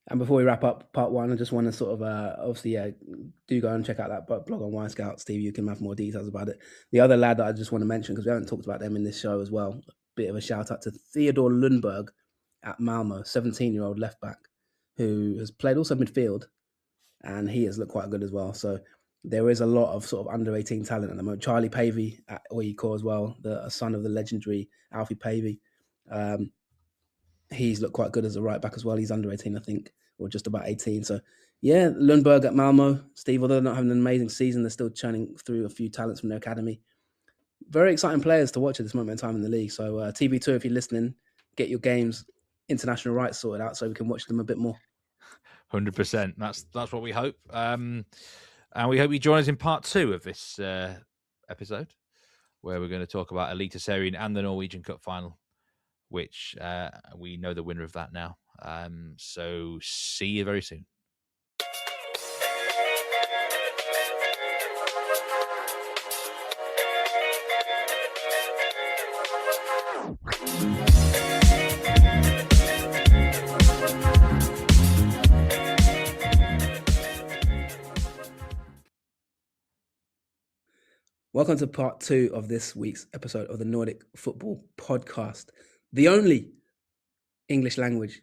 And before we wrap up part one, I just want to sort of, obviously, do go and check out that blog on Y Scout, Steve. You can have more details about it. The other lad that I just want to mention, because we haven't talked about them in this show as well, a bit of a shout out to Theodor Lundberg at Malmo, 17-year-old left back, who has played also midfield, and he has looked quite good as well. So there is a lot of sort of under 18 talent at the moment. Charlie Pavey at Oyeko as well, the son of the legendary Alfie Pavey. He's looked quite good as a right back as well. He's under 18, I think, or just about 18. So, yeah, Lundberg at Malmo. Steve, although they're not having an amazing season, they're still churning through a few talents from their academy. Very exciting players to watch at this moment in time in the league. So, TB2, if you're listening, get your games international rights sorted out so we can watch them a bit more. 100%. That's what we hope. And we hope you join us in part 2 of this episode, where we're going to talk about Eliteserien and the Norwegian Cup final, which we know the winner of that now. So see you very soon. Welcome to part 2 of this week's episode of the Nordic Football Podcast, the only English language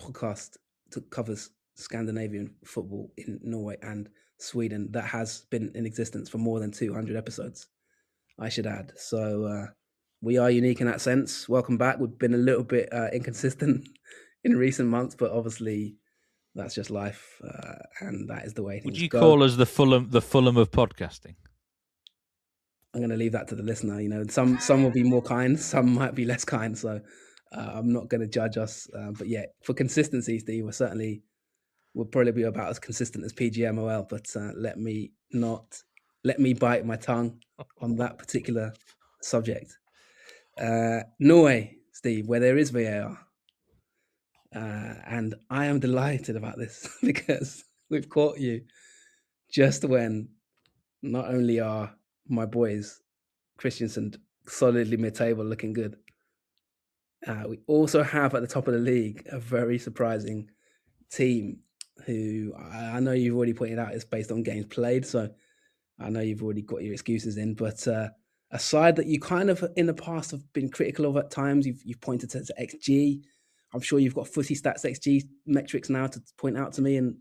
podcast that covers Scandinavian football in Norway and Sweden that has been in existence for more than 200 episodes, I should add. So we are unique in that sense. Welcome back. We've been a little bit inconsistent in recent months, but obviously that's just life, and that is the way things go. Would you call us the Fulham of podcasting? I'm going to leave that to the listener. Some will be more kind, some might be less kind. So I'm not going to judge us. But yeah, for consistency, Steve, we'll probably be about as consistent as PGMOL. But let me bite my tongue on that particular subject. Norway, Steve, where there is VAR. And I am delighted about this because we've caught you just when not only are my boys Christensen solidly mid-table looking good, we also have at the top of the league a very surprising team who I know you've already pointed out is based on games played, so I know you've already got your excuses in, but a side that you kind of in the past have been critical of at times. You've pointed to XG. I'm sure you've got Footy Stats XG metrics now to point out to me and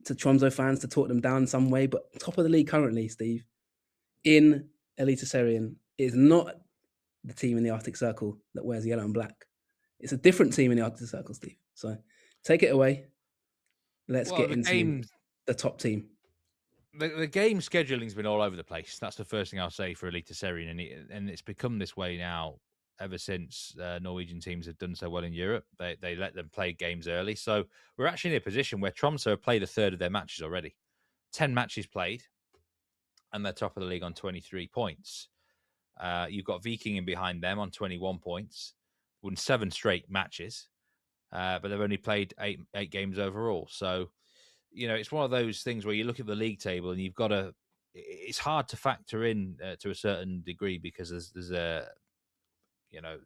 to Tromsø fans to talk them down in some way, but top of the league currently, Steve, in Eliteserien is not the team in the Arctic Circle that wears yellow and black. It's a different team in the Arctic Circle, Steve. So take it away. Let's get into the top team. The game scheduling's been all over the place. That's the first thing I'll say for Eliteserien, and it's become this way now ever since Norwegian teams have done so well in Europe. They let them play games early. So we're actually in a position where Tromsø have played a third of their matches already. 10 matches played, and they're top of the league on 23 points. You've got Viking in behind them on 21 points, won 7 straight matches, but they've only played eight games overall. So, it's one of those things where you look at the league table and you've got to. It's hard to factor in to a certain degree because there's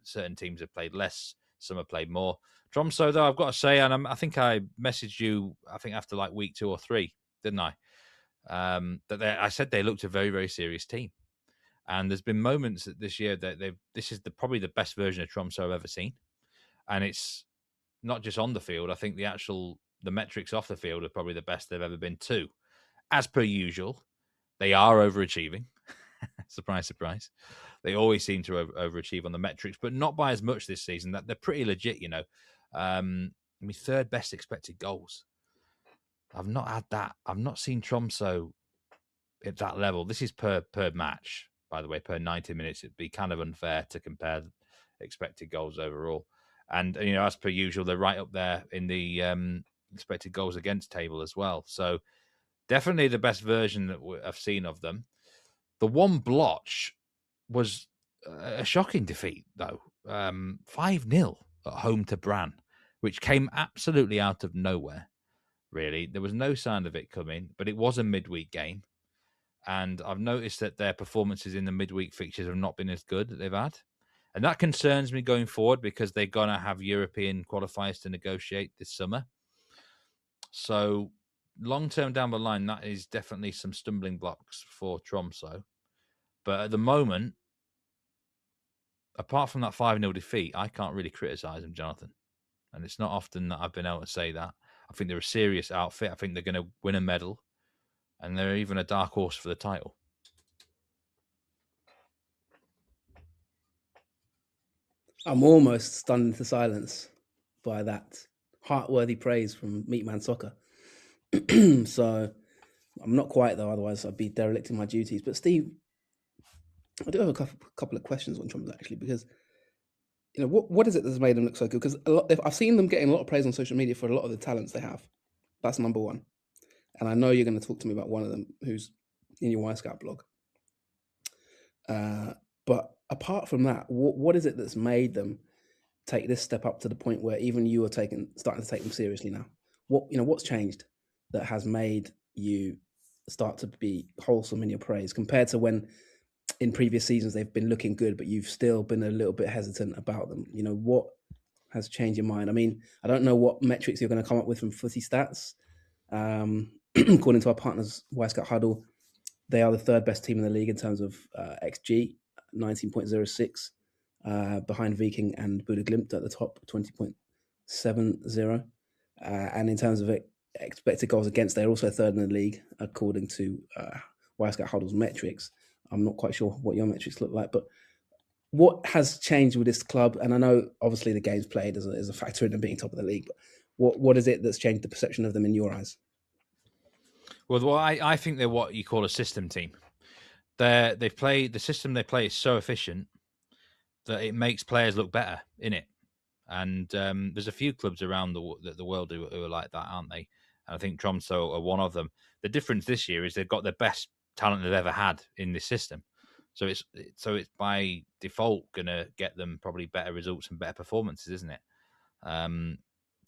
certain teams have played less Some have played more. Tromsø, though, I've got to say, and I think I messaged you, I think after like week 2 or 3, didn't I? That I said they looked a very, very serious team. And there's been moments this year that this is probably the best version of Tromsø I've ever seen. And it's not just on the field. I think the metrics off the field are probably the best they've ever been too. As per usual, they are overachieving. Surprise, surprise. They always seem to overachieve on the metrics, but not by as much this season. That they're pretty legit, third best expected goals. I've not had that. I've not seen Tromsø at that level. This is per match, by the way, per 90 minutes. It'd be kind of unfair to compare expected goals overall. And, as per usual, they're right up there in the expected goals against table as well. So definitely the best version that I've seen of them. The one blotch was a shocking defeat, though. 5-0 at home to Brann, which came absolutely out of nowhere, really. There was no sign of it coming, but it was a midweek game. And I've noticed that their performances in the midweek fixtures have not been as good that they've had. And that concerns me going forward because they're going to have European qualifiers to negotiate this summer. So long-term down the line, that is definitely some stumbling blocks for Tromsø. But at the moment, apart from that 5-0 defeat, I can't really criticise them, Jonathan. And it's not often that I've been able to say that. I think they're a serious outfit. I think they're going to win a medal. And they're even a dark horse for the title. I'm almost stunned into silence by that heart-worthy praise from Meatman Soccer. So I'm not quite, though, otherwise I'd be derelict in my duties. But Steve, I do have a couple of questions on Tromsø, actually, because what is it that's made them look so good? Because I've seen them getting a lot of praise on social media for a lot of the talents they have. That's number one. And I know you're going to talk to me about one of them who's in your Y-Scout blog. But apart from that, what is it that's made them take this step up to the point where even you are starting to take them seriously now? What's changed that has made you start to be wholesome in your praise compared to when in previous seasons they've been looking good, but you've still been a little bit hesitant about them? What has changed your mind? I mean, I don't know what metrics you're going to come up with from Footy Stats. According to our partners, Y-Scout Huddle, they are the third best team in the league in terms of XG, 19.06, behind Viking and Buda Glimt at the top, 20.70. And in terms of expected goals against, they're also third in the league, according to Y-Scout Huddle's metrics. I'm not quite sure what your metrics look like, but what has changed with this club? And I know, obviously, the games played is a factor in them being top of the league, but what is it that's changed the perception of them in your eyes? Well, I think they're what you call a system team. The system they play is so efficient that it makes players look better in it. And there's a few clubs around the world who are like that, aren't they? And I think Tromsø are one of them. The difference this year is they've got the best talent they've ever had in this system. So it's by default going to get them probably better results and better performances, isn't it?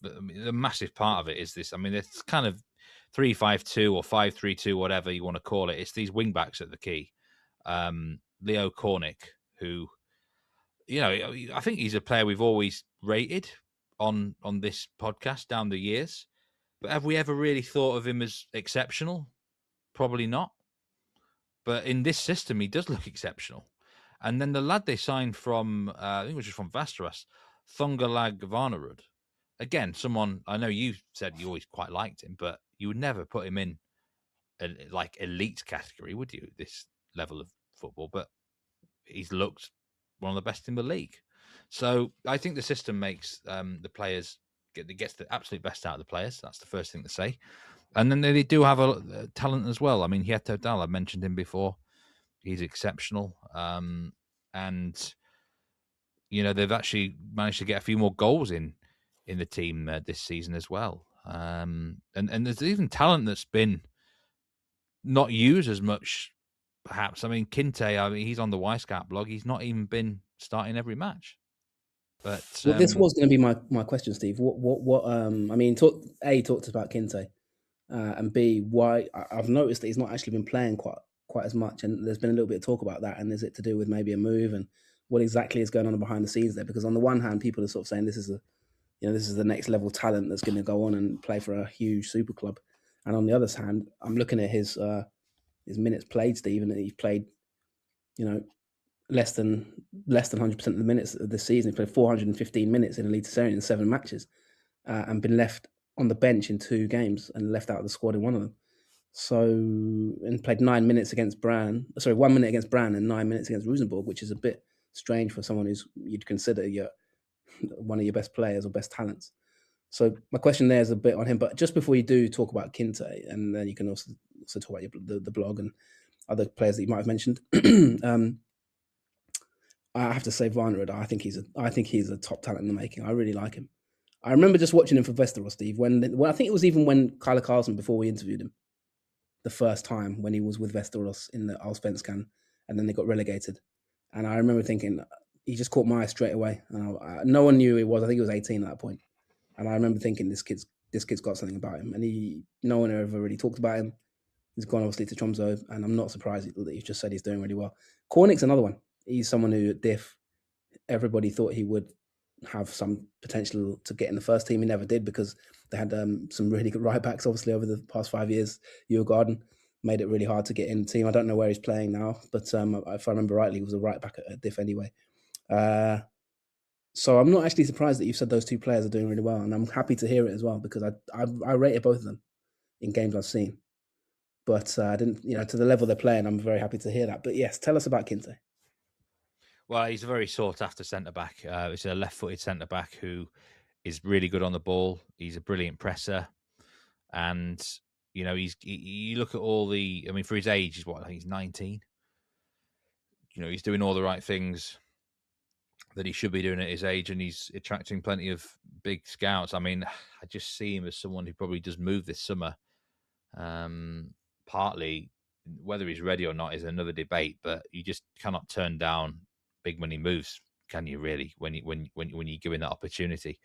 The massive part of it is this. I mean, it's kind of 3-5-2 or 5-3-2, whatever you want to call it. It's these wing backs at the key. Leo Kornic, who, I think he's a player we've always rated on this podcast down the years. But have we ever really thought of him as exceptional? Probably not. But in this system, he does look exceptional. And then the lad they signed from, I think it was just from Västerås, Thungalag Varnerud. Again, someone, I know you said you always quite liked him, but you would never put him in like elite category, would you? This level of football, but he's looked one of the best in the league. So I think the system makes the players gets the absolute best out of the players. That's the first thing to say. And then they do have a talent as well. I mean, Hieto Dahl, I mentioned him before. He's exceptional. And, they've actually managed to get a few more goals in the team this season as well. And there's even talent that's been not used as much, perhaps. I mean, Kinte, he's on the Y-Scout blog. He's not even been starting every match. But this was going to be my question, Steve. What I mean, talked about Kinte, and B, why I've noticed that he's not actually been playing quite as much, and there's been a little bit of talk about that. And is it to do with maybe a move, and what exactly is going on behind the scenes there. Because on the one hand, people are sort of saying this is the next level talent that's going to go on and play for a huge super club. And on the other hand, I'm looking at his minutes played, Steve, and he's played, less than 100% of the minutes of this season. He played 415 minutes in Eliteserien in 7 matches, and been left on the bench in 2 games and left out of the squad in one of them. So, and played 9 minutes against 1 minute against Brann and 9 minutes against Rosenborg, which is a bit strange for someone you'd consider one of your best players or best talents. So my question there is a bit on him. But just before you do talk about Tettey, and then you can also talk about the blog and other players that you might have mentioned. I have to say Varnerud. I think he's a top talent in the making. I really like him. I remember just watching him for Västerås, Steve. When I think it was even when Kyler Carlson, before we interviewed him, the first time when he was with Västerås in the Allsvenskan, and then they got relegated. And I remember thinking, he just caught my eye straight away. And no one knew who he was. I think he was 18 at that point. And I remember thinking, this kid's got something about him. And no one ever really talked about him. He's gone obviously to Tromsø, and I'm not surprised that you've just said he's doing really well. Kornick's another one. He's someone who at Diff, everybody thought he would have some potential to get in the first team. He never did, because they had some really good right backs, obviously, over the past 5 years. Djurgården made it really hard to get in the team. I don't know where he's playing now, but if I remember rightly, he was a right back at Diff anyway. So I'm not actually surprised that you've said those 2 players are doing really well, and I'm happy to hear it as well, because I rated both of them in games I've seen. But I didn't, to the level they're playing, I'm very happy to hear that. But yes, tell us about Tettey. Well, he's a very sought-after centre-back. He's a left-footed centre-back who is really good on the ball. He's a brilliant presser. And, you look at all the... I mean, for his age, I think he's 19. He's doing all the right things that he should be doing at his age, and he's attracting plenty of big scouts. I mean, I just see him as someone who probably does move this summer. Partly, whether he's ready or not is another debate, but you just cannot turn down big money moves, can you? Really, when you're given that opportunity.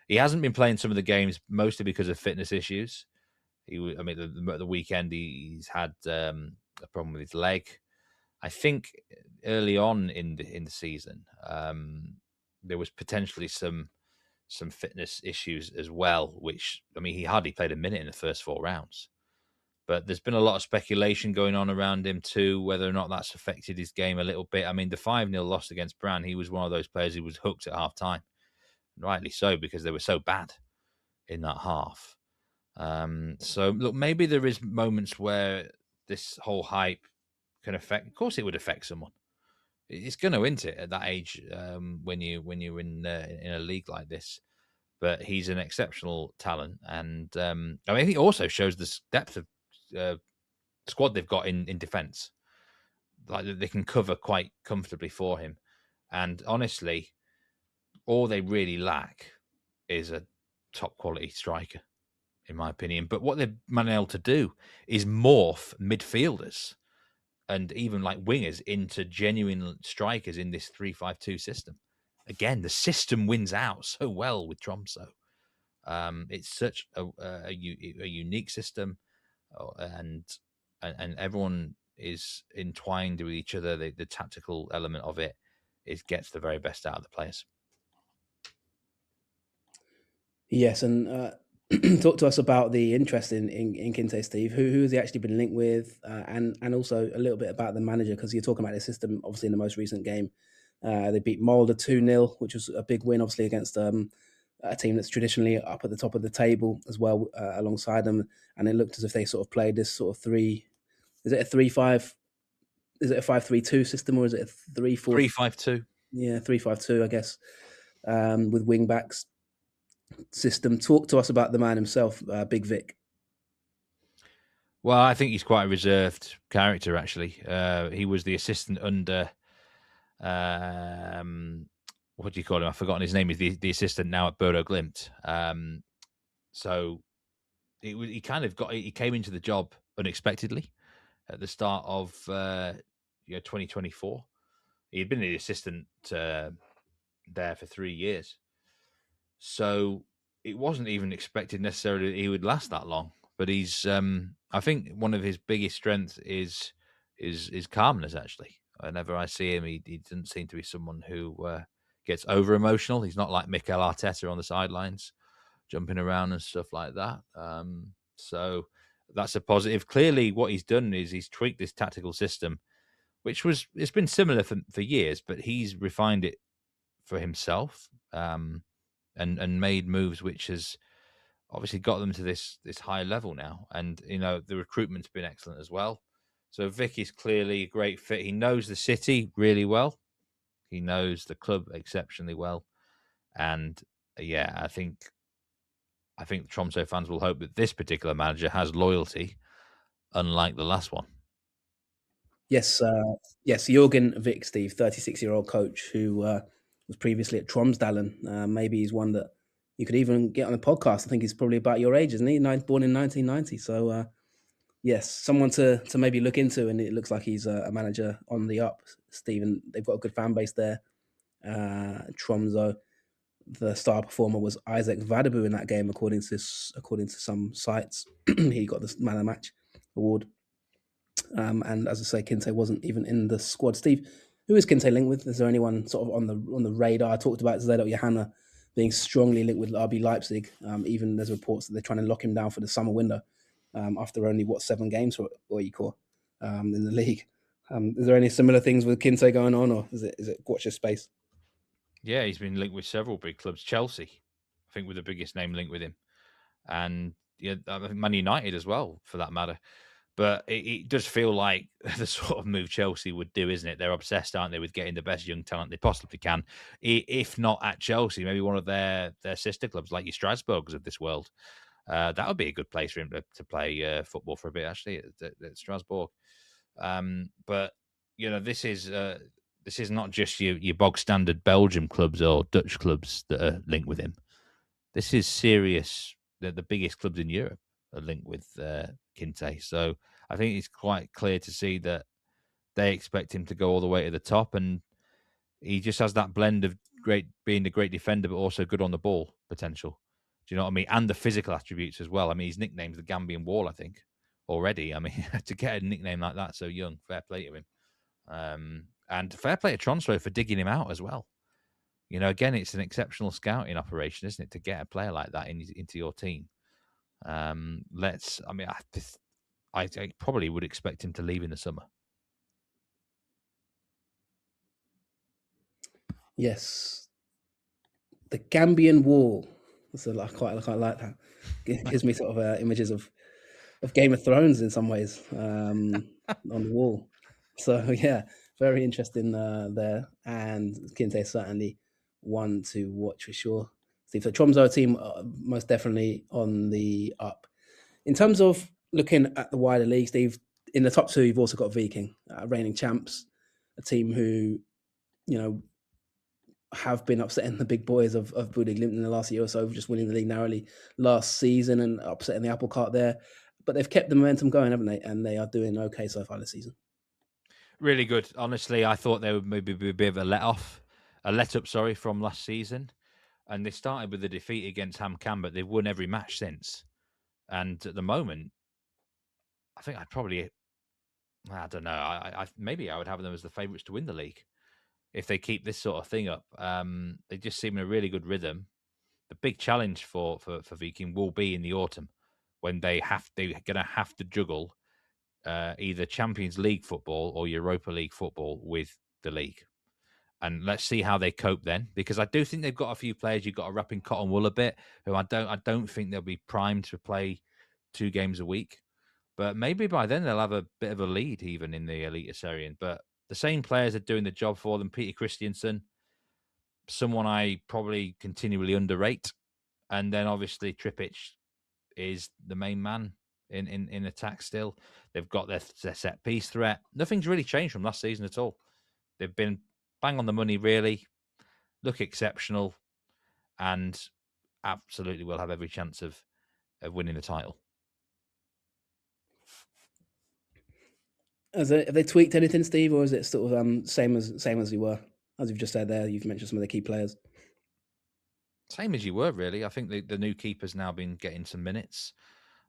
He hasn't been playing some of the games mostly because of fitness issues. The weekend he's had a problem with his leg. I think early on in the season, there was potentially some fitness issues as well. Which, he hardly played a minute in the first 4 rounds. But there's been a lot of speculation going on around him too, whether or not that's affected his game a little bit. I mean, the 5-0 loss against Brann, he was one of those players who was hooked at half-time. Rightly so, because they were so bad in that half. So, look, maybe there is moments where this whole hype can affect... Of course it would affect someone. It's going to, isn't it, at that age, when you're in a league like this. But he's an exceptional talent. And I think it also shows the depth of squad they've got in defence. Like, they can cover quite comfortably for him. And honestly, all they really lack is a top quality striker, in my opinion. But what they've managed to do is morph midfielders and even like wingers into genuine strikers in this 3-5-2 system. Again, the system wins out so well with Tromsø. It's such a unique system, and everyone is entwined with each other. The tactical element of it gets the very best out of the players. Yes, and talk to us about the interest in Tettey, Steve. Who has he actually been linked with, and also a little bit about the manager, because you're talking about the system. Obviously, in the most recent game, they beat Molde 2-0, which was a big win, obviously, against a team that's traditionally up at the top of the table as well, alongside them. And it looked as if they sort of played this sort of 3... Is it a 3-5? Is it a 5-3-2 system, or is it a 3-4? 3-5-2. Yeah, 3-5-2, I guess, with wing backs system. Talk to us about the man himself, Big Vic. Well, I think he's quite a reserved character, actually. He was the assistant under... what do you call him? I've forgotten his name. He's the assistant now at Bodo Glimt. So he came into the job unexpectedly at the start of 2024. He had been the assistant there for 3 years. So it wasn't even expected necessarily that he would last that long. But he's I think one of his biggest strengths is calmness, actually. Whenever I see him, he doesn't seem to be someone who gets over emotional. He's not like Mikel Arteta on the sidelines, jumping around and stuff like that. So that's a positive. Clearly, what he's done is he's tweaked this tactical system, it's been similar for years, but he's refined it for himself, and made moves which has obviously got them to this high level now. And the recruitment's been excellent as well. So Vic is clearly a great fit. He knows the city really well. He knows the club exceptionally well. And yeah, I think the Tromsø fans will hope that this particular manager has loyalty, unlike the last one. Yes, Jürgen Vick, Steve, 36-year-old coach who was previously at Tromsdalen. Maybe he's one that you could even get on a podcast. I think he's probably about your age, isn't he? Born in 1990. So, yes, someone to maybe look into, and it looks like he's a manager on the up, Stephen. They've got a good fan base there. Tromsø, the star performer was Isaac Vadabu in that game, according to some sites. He got the man of the match award. And as I say, Kinte wasn't even in the squad. Steve, who is Kinte linked with? Is there anyone sort of on the radar? I talked about Zedot Johanna being strongly linked with RB Leipzig. Even there's reports that they're trying to lock him down for the summer window after only 7 games for Oikor in the league. Is there any similar things with Kinte going on, or is it watch your space? Yeah, he's been linked with several big clubs. Chelsea, I think, were the biggest name linked with him, and yeah, I think Man United as well, for that matter. But it does feel like the sort of move Chelsea would do, isn't it? They're obsessed, aren't they, with getting the best young talent they possibly can. If not at Chelsea, maybe one of their sister clubs, like your Strasbourgs of this world. That would be a good place for him to play football for a bit, actually, at Strasbourg. But this is not just your bog standard Belgium clubs or Dutch clubs that are linked with him. This is serious. The biggest clubs in Europe are linked with Kinte. So I think it's quite clear to see that they expect him to go all the way to the top, and he just has that blend of being a great defender, but also good on the ball potential. Do you know what I mean? And the physical attributes as well. I mean, his nickname's the Gambian Wall, I think, already. I mean, to get a nickname like that so young, fair play to him. And fair play to Tromsø for digging him out as well. Again, it's an exceptional scouting operation, isn't it, to get a player like that into your team. I probably would expect him to leave in the summer. Yes, the Gambian Wall. So I quite like that. It gives me sort of images of Game of Thrones in some ways on the wall. So yeah, very interesting there. And Kinte certainly one to watch for sure. Steve, so Tromsø team most definitely on the up. In terms of looking at the wider league, Steve, in the top 2, you've also got Viking, reigning champs, a team who, have been upsetting the big boys of Bodø Glimt in the last year or so, just winning the league narrowly last season and upsetting the apple cart there. But they've kept the momentum going, haven't they? And they are doing okay so far this season. Really good. Honestly, I thought they would maybe be a bit of a let up, from last season. And they started with a defeat against HamKam, but they've won every match since. And at the moment, I think I don't know. Maybe I would have them as the favourites to win the league if they keep this sort of thing up. They just seem in a really good rhythm. The big challenge for Viking will be in the autumn when they're going to have to juggle either Champions League football or Europa League football with the league. And let's see how they cope then, because I do think they've got a few players. You've got to wrap in cotton wool a bit, who I don't think they'll be primed to play 2 games a week. But maybe by then they'll have a bit of a lead even in the Eliteserien. But the same players are doing the job for them. Peter Christiansen, someone I probably continually underrate. And then obviously Trippic is the main man in attack still. They've got their set piece threat. Nothing's really changed from last season at all. They've been bang on the money, really. Look exceptional, and absolutely will have every chance of winning the title. Have they tweaked anything, Steve, or is it sort of same as you were? As you've just said there, you've mentioned some of the key players. Same as you were, really. I think the new keeper's now been getting some minutes.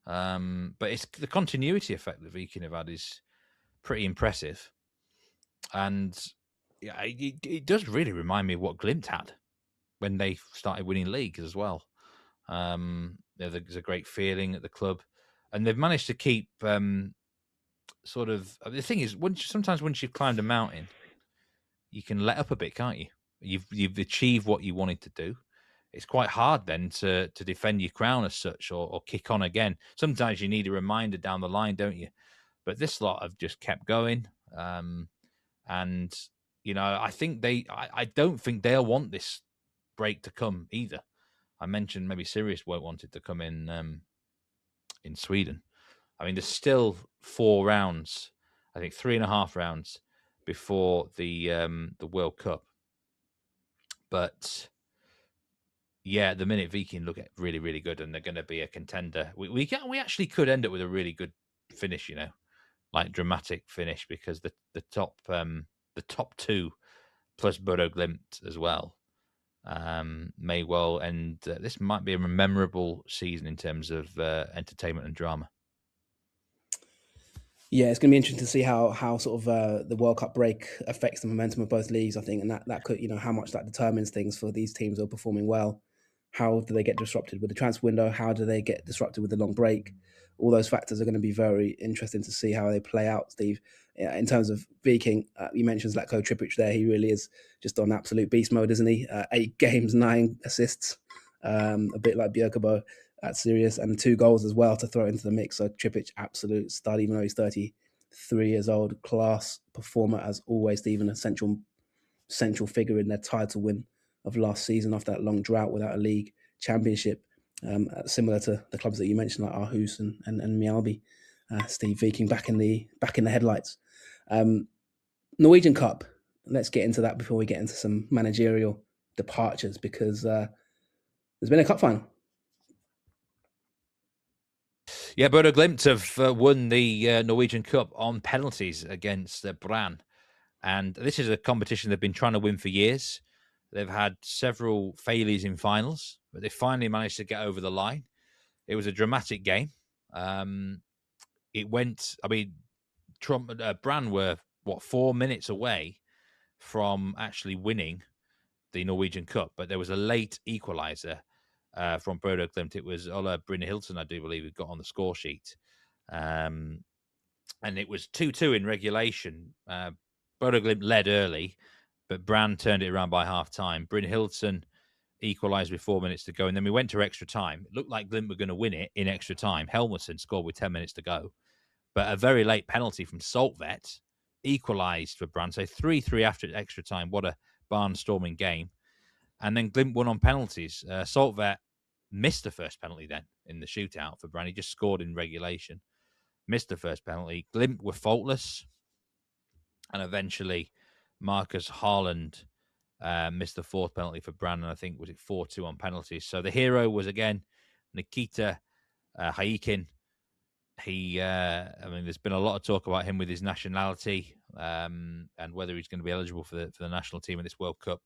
But it's the continuity effect that Viking have had is pretty impressive. And yeah, it does really remind me of what Glimt had when they started winning leagues as well. There's a great feeling at the club, and they've managed to keep sort of. The thing is, sometimes once you've climbed a mountain, you can let up a bit, can't you? You've achieved what you wanted to do. It's quite hard then to defend your crown as such, or kick on again. Sometimes you need a reminder down the line, don't you? But this lot have just kept going, and I think I don't think they'll want this break to come either. I mentioned maybe Sirius won't want it to come in Sweden. I mean, there's still 4 rounds, I think 3.5 rounds before the World Cup. But yeah, at the minute Viking look really, really good, and they're going to be a contender. We actually could end up with a really good finish, like dramatic finish, because the top 2 plus Bodo Glimt as well may well end. This might be a memorable season in terms of entertainment and drama. Yeah, it's going to be interesting to see how sort of the World Cup break affects the momentum of both leagues, I think, and that could, how much that determines things for these teams who are performing well. How do they get disrupted with the transfer window? How do they get disrupted with the long break? All those factors are going to be very interesting to see how they play out, Steve. In terms of Viking, you mentioned Zlatko Tripic there. He really is just on absolute beast mode, isn't he? 8 games, 9 assists, a bit like Bjerkebo at Sirius, and 2 goals as well to throw into the mix. So Tripic, absolute stud, even though he's 33 years old. Class performer as always, Stephen, a central figure in their title win of last season after that long drought without a league championship, similar to the clubs that you mentioned like Aarhus and Mjällby. Steve, Viking back in the headlights. Norwegian Cup. Let's get into that before we get into some managerial departures, because there's been a cup final. Yeah, Bodo Glimt have won the Norwegian Cup on penalties against Brann. And this is a competition they've been trying to win for years. They've had several failures in finals, but they finally managed to get over the line. It was a dramatic game. It went, I mean, Brann were, 4 minutes away from actually winning the Norwegian Cup, but there was a late equaliser from Bodo Glimt. It was Ola Brynhildsen, I do believe, who got on the score sheet. And it was 2-2 in regulation. Bodo Glimt led early, but Brann turned it around by half time. Brynhildsen equalised with 4 minutes to go, and then we went to extra time. It looked like Glimt were going to win it in extra time. Helmerson scored with 10 minutes to go, but a very late penalty from Saltvedt equalised for Brann. So 3-3 after extra time. What a barnstorming game. And then Glimt won on penalties. Saltvedt missed the first penalty then in the shootout for Brann. He just scored in regulation. Missed the first penalty. Glimt were faultless. And eventually, Marcus Haaland missed the 4th penalty for Brann. And I think, was it 4-2 on penalties? So the hero was, again, Nikita Haikin. There's been a lot of talk about him with his nationality and whether he's going to be eligible for the national team in this World Cup.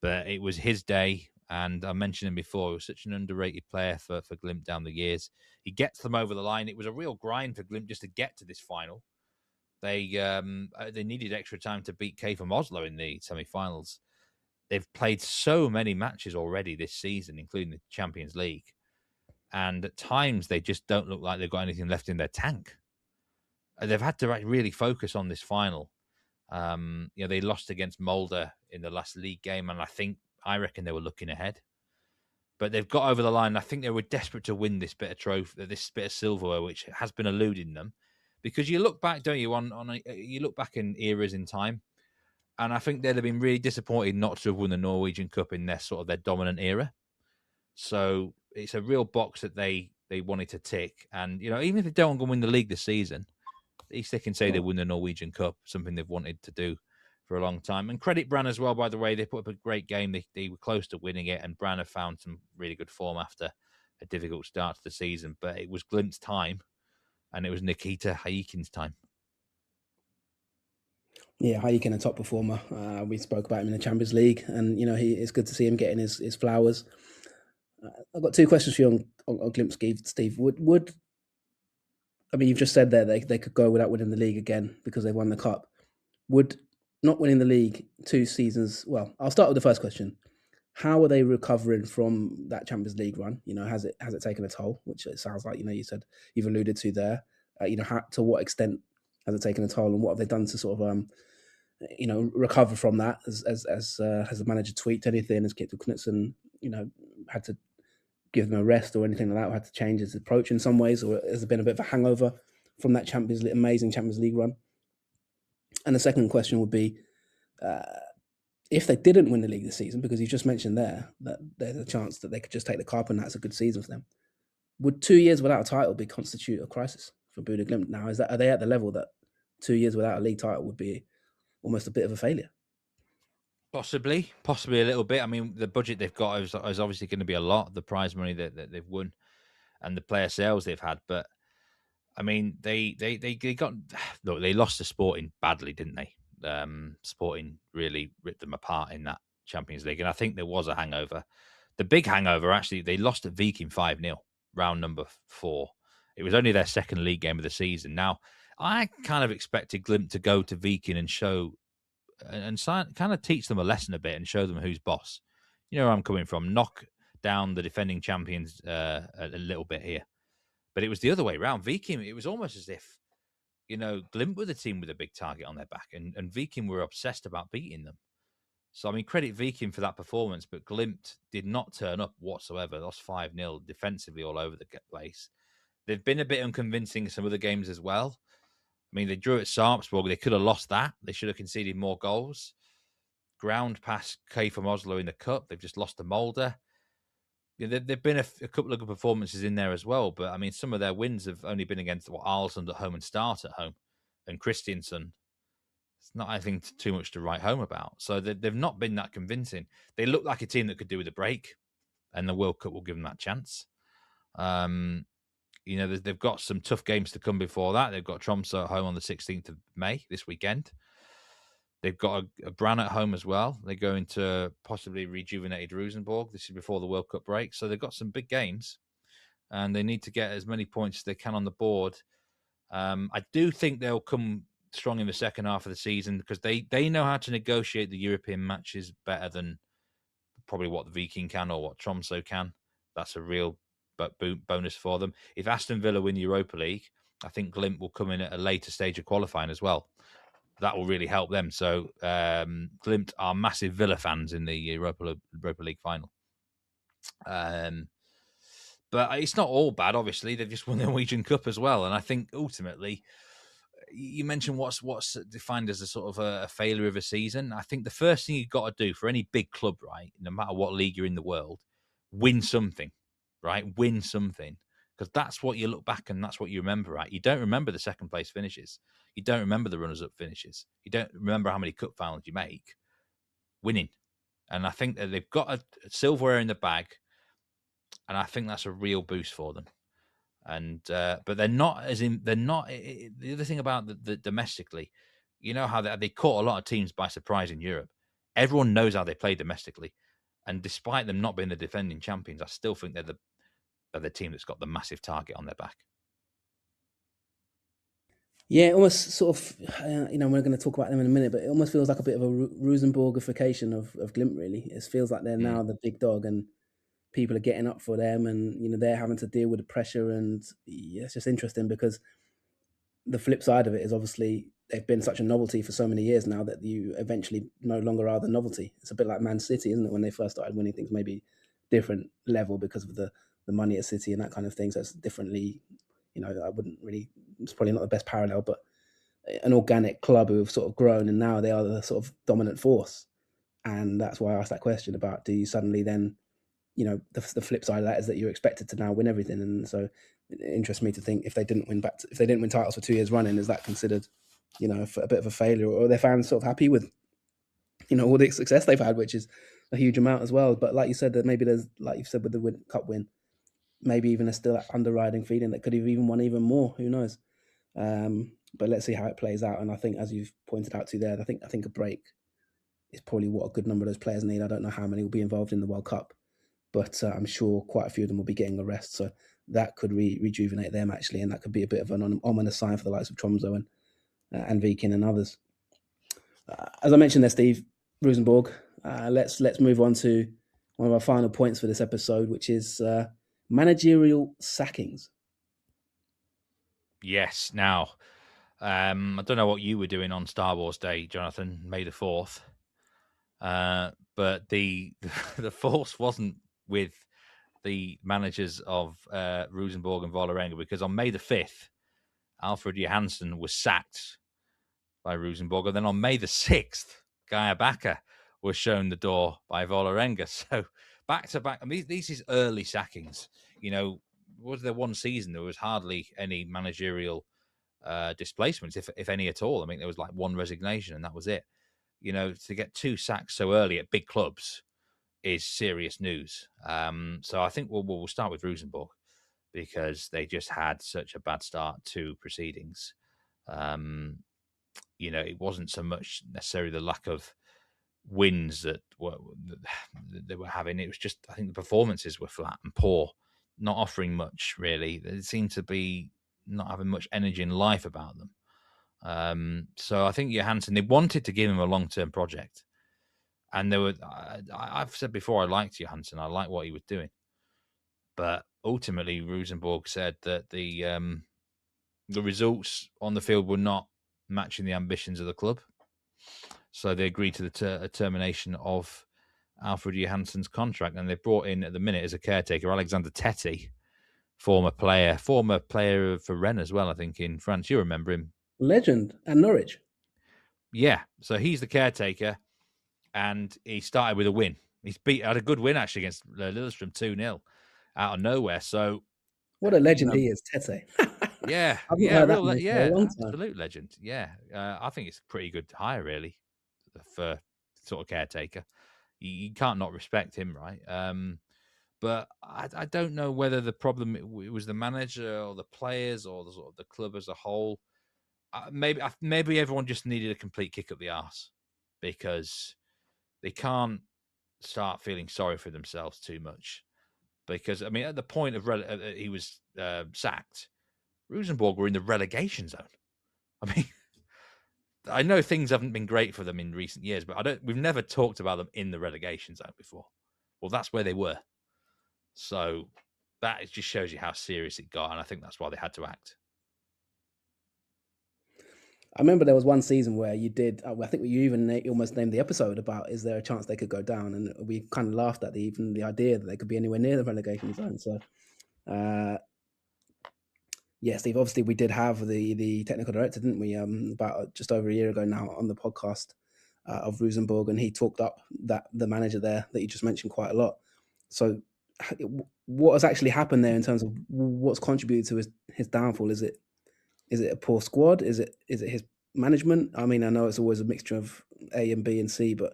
But it was his day, and I mentioned him before. He was such an underrated player for Glimt down the years. He gets them over the line. It was a real grind for Glimt just to get to this final. They needed extra time to beat KFUM Oslo in the semi-finals. They've played so many matches already this season, including the Champions League. And at times, they just don't look like they've got anything left in their tank. They've had to really focus on this final. They lost against Molde in the last league game, and I reckon they were looking ahead. But they've got over the line. I think they were desperate to win this bit of trophy, this bit of silverware, which has been eluding them. Because you look back, don't you? You look back in eras in time, and I think they'd have been really disappointed not to have won the Norwegian Cup in their dominant era. So it's a real box that they wanted to tick. And even if they don't go win the league this season, at least they can say they won the Norwegian Cup, something they've wanted to do for a long time. And credit Brann as well, by the way. They put up a great game. They were close to winning it, and Brann have found some really good form after a difficult start to the season. But it was Glimt's time, and it was Nikita Haikin's time. Yeah, Haikin, a top performer. We spoke about him in the Champions League, and it's good to see him getting his flowers. I've got 2 questions for you on Glimt, Steve. You've just said there they could go without winning the league again because they won the cup. Would not winning the league 2 seasons. Well, I'll start with the first question. How are they recovering from that Champions League run? Has it taken a toll? Which it sounds like you said you've alluded to there. To what extent has it taken a toll, and what have they done to sort of recover from that? As the manager tweaked anything? Has Kit Knutsen had to give them a rest or anything like that? Or had to change his approach in some ways, or has there been a bit of a hangover from that amazing Champions League run? And the second question would be, if they didn't win the league this season, because you just mentioned there that there's a chance that they could just take the cup and that's a good season for them, would 2 years without a title constitute a crisis for Buda Glimt now? Are they at the level that 2 years without a league title would be almost a bit of a failure? Possibly a little bit. I mean, the budget they've got is obviously going to be a lot, the prize money that they've won and the player sales they've had. But I mean, they got look, they lost to Sporting badly, didn't they? Sporting really ripped them apart in that Champions League, and I think there was a hangover. The big hangover, actually, they lost at Viking 5-0, round number 4. It was only their second league game of the season. Now, I kind of expected Glimt to go to Viking and show and kind of teach them a lesson a bit and show them who's boss. You know where I'm coming from. Knock down the defending champions a little bit here. But it was the other way around. Viking, it was almost as if, Glimt were the team with a big target on their back, and Viking were obsessed about beating them. So, I mean, credit Viking for that performance, but Glimt did not turn up whatsoever. Lost 5-0 defensively all over the place. They've been a bit unconvincing in some other games as well. I mean, they drew at Sarpsborg. They could have lost that. They should have conceded more goals. Ground past K from Oslo in the cup. They've just lost to Molde. There've been a couple of good performances in there as well, but I mean, some of their wins have only been against Arlesund at home and Start at home, and Christiansen. It's not anything too much to write home about. So they've not been that convincing. They look like a team that could do with a break, and the World Cup will give them that chance. They've got some tough games to come before that. They've got Tromsø at home on the 16th of May this weekend. They've got a Brann at home as well. They're going to possibly rejuvenated Rosenborg. This is before the World Cup break. So they've got some big games, and they need to get as many points as they can on the board. I do think they'll come strong in the second half of the season because they know how to negotiate the European matches better than probably what the Viking can or what Tromsø can. That's a real bonus for them. If Aston Villa win the Europa League, I think Glimt will come in at a later stage of qualifying as well. That will really help them. So Glimt are massive Villa fans in the Europa League final. But it's not all bad, obviously. They've just won the Norwegian Cup as well. And I think ultimately, you mentioned what's defined as a sort of a failure of a season. I think the first thing you've got to do for any big club, right, no matter what league you're in the world, win something, right? Win something. Because that's what you look back and that's what you remember, right? You don't remember the second place finishes. You don't remember the runners-up finishes. You don't remember how many cup finals you make. Winning. And I think that they've got a silverware in the bag, and I think that's a real boost for them. And but they're not. The other thing about the domestically, you know how they caught a lot of teams by surprise in Europe. Everyone knows how they play domestically, and despite them not being the defending champions, I still think they're the team that's got the massive target on their back. Yeah, almost sort of, we're going to talk about them in a minute, but it almost feels like a bit of a Rosenborgification of Glimt, really. It feels like they're now the big dog and people are getting up for them and, they're having to deal with the pressure. And it's just interesting because the flip side of it is obviously they've been such a novelty for so many years now that you eventually no longer are the novelty. It's a bit like Man City, isn't it? When they first started winning things, maybe different level because of the money at City and that kind of thing. So it's differently, I wouldn't really, it's probably not the best parallel, but an organic club who have sort of grown and now they are the sort of dominant force. And that's why I asked that question about, do you suddenly then, the flip side of that is that you're expected to now win everything. And so it interests me to think if they didn't win titles for 2 years running, is that considered, a bit of a failure, or are their fans sort of happy with, all the success they've had, which is a huge amount as well. But like you said, that maybe there's, like you've said with the cup win, maybe even a still underriding feeling that could have even won even more. Who knows? But let's see how it plays out. And I think, as you've pointed out to there, I think a break is probably what a good number of those players need. I don't know how many will be involved in the World Cup, but I'm sure quite a few of them will be getting a rest. So that could rejuvenate them, actually, and that could be a bit of an ominous sign for the likes of Tromsø and Viking and others. As I mentioned there, Steve, Rosenborg. Let's move on to one of our final points for this episode, which is managerial sackings. Yes. Now, I don't know what you were doing on Star Wars Day, Jonathan, May the 4th. But the the force wasn't with the managers of Rosenborg and Vålerenga, because on May the 5th, Alfred Johansson was sacked by Rosenborg. And then on May the 6th, Gaia Baka was shown the door by Vålerenga. So back to back. I mean, these is early sackings. You know, was there one season there was hardly any managerial displacements, if any at all. I mean, there was like one resignation and that was it. You know, to get 2 sacks so early at big clubs is serious news. So I think we'll start with Rosenborg, because they just had such a bad start to proceedings. You know, it wasn't so much necessarily the lack of wins that they were having. It was just, I think the performances were flat and poor, not offering much really. They seemed to be not having much energy and life about them. So I think Johansson, they wanted to give him a long-term project. And there were, I've said before, I liked Johansson. I liked what he was doing. But ultimately, Rosenborg said that the results on the field were not matching the ambitions of the club. So they agreed to the termination of Alfred Johansson's contract. And they've brought in, at the minute, as a caretaker, Alexander Tettey, former player for Rennes as well, I think, in France. You remember him. Legend at Norwich. Yeah. So he's the caretaker. And he started with a win. Had a good win actually against Lillestrøm 2-0 out of nowhere. So what a legend he is, Tettey. Yeah, I've not heard that real, for a long time. Absolute legend. Yeah, I think it's a pretty good hire really for sort of caretaker. You can't not respect him, right? But I don't know whether the problem it was the manager or the players or the sort of the club as a whole. Maybe everyone just needed a complete kick up the arse, because they can't start feeling sorry for themselves too much. Because, I mean, at the point of he was sacked, Rosenborg were in the relegation zone. I mean, I know things haven't been great for them in recent years, but we've never talked about them in the relegation zone before. Well, that's where they were. So that just shows you how serious it got, and I think that's why they had to act. I remember there was one season where you did, I think you even almost named the episode about, is there a chance they could go down? And we kind of laughed at even the idea that they could be anywhere near the relegation zone. So, yeah, Steve, obviously we did have the technical director, didn't we, about just over a year ago now on the podcast of Rosenborg, and he talked up the manager there that you just mentioned quite a lot. So what has actually happened there in terms of what's contributed to his downfall? Is it a poor squad? Is it his management? I mean, I know it's always a mixture of A and B and C, but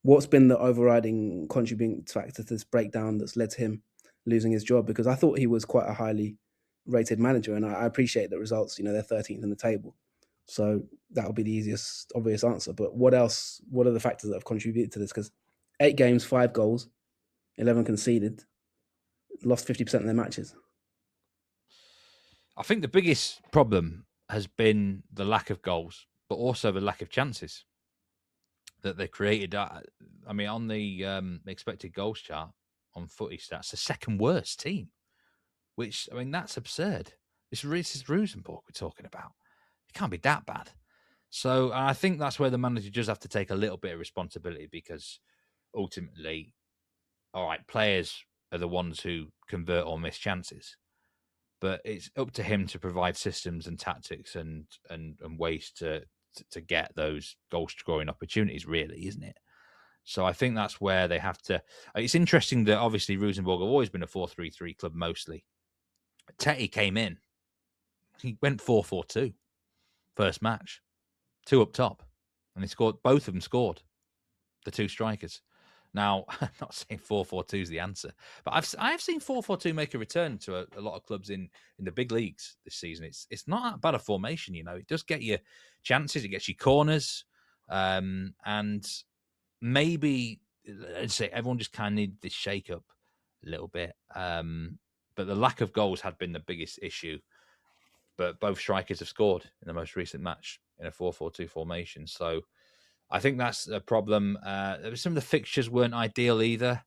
what's been the overriding contributing factor to this breakdown that's led to him losing his job? Because I thought he was quite a highly rated manager, and I appreciate the results. You know, they're 13th in the table, so that would be the easiest, obvious answer. But what else? What are the factors that have contributed to this? Because 8 games, 5 goals, 11 conceded, lost 50% of their matches. I think the biggest problem has been the lack of goals, but also the lack of chances that they created. I mean, on the expected goals chart on Footy Stats, the second worst team, which, I mean, that's absurd. This is Rosenborg we're talking about. It can't be that bad. So I think that's where the manager does have to take a little bit of responsibility, because ultimately, all right, players are the ones who convert or miss chances, but it's up to him to provide systems and tactics and ways to get those goal scoring opportunities, really, isn't it? So I think that's where they have to. It's interesting that obviously Rosenborg have always been a 4-3-3 club mostly. Tettey came in, he went 4-4-2 first match, 2 up top, and they scored. Both of them scored, the 2 strikers. Now, I'm not saying 4-4-2 is the answer, but I've seen 4-4-2 make a return to a lot of clubs in the big leagues this season. It's not that bad a formation, you know. It does get you chances, it gets you corners, and maybe, I'd say, everyone just kind of needed this shake up a little bit. But the lack of goals had been the biggest issue. But both strikers have scored in the most recent match in a 4-4-2 formation. So I think that's a problem. Some of the fixtures weren't ideal either.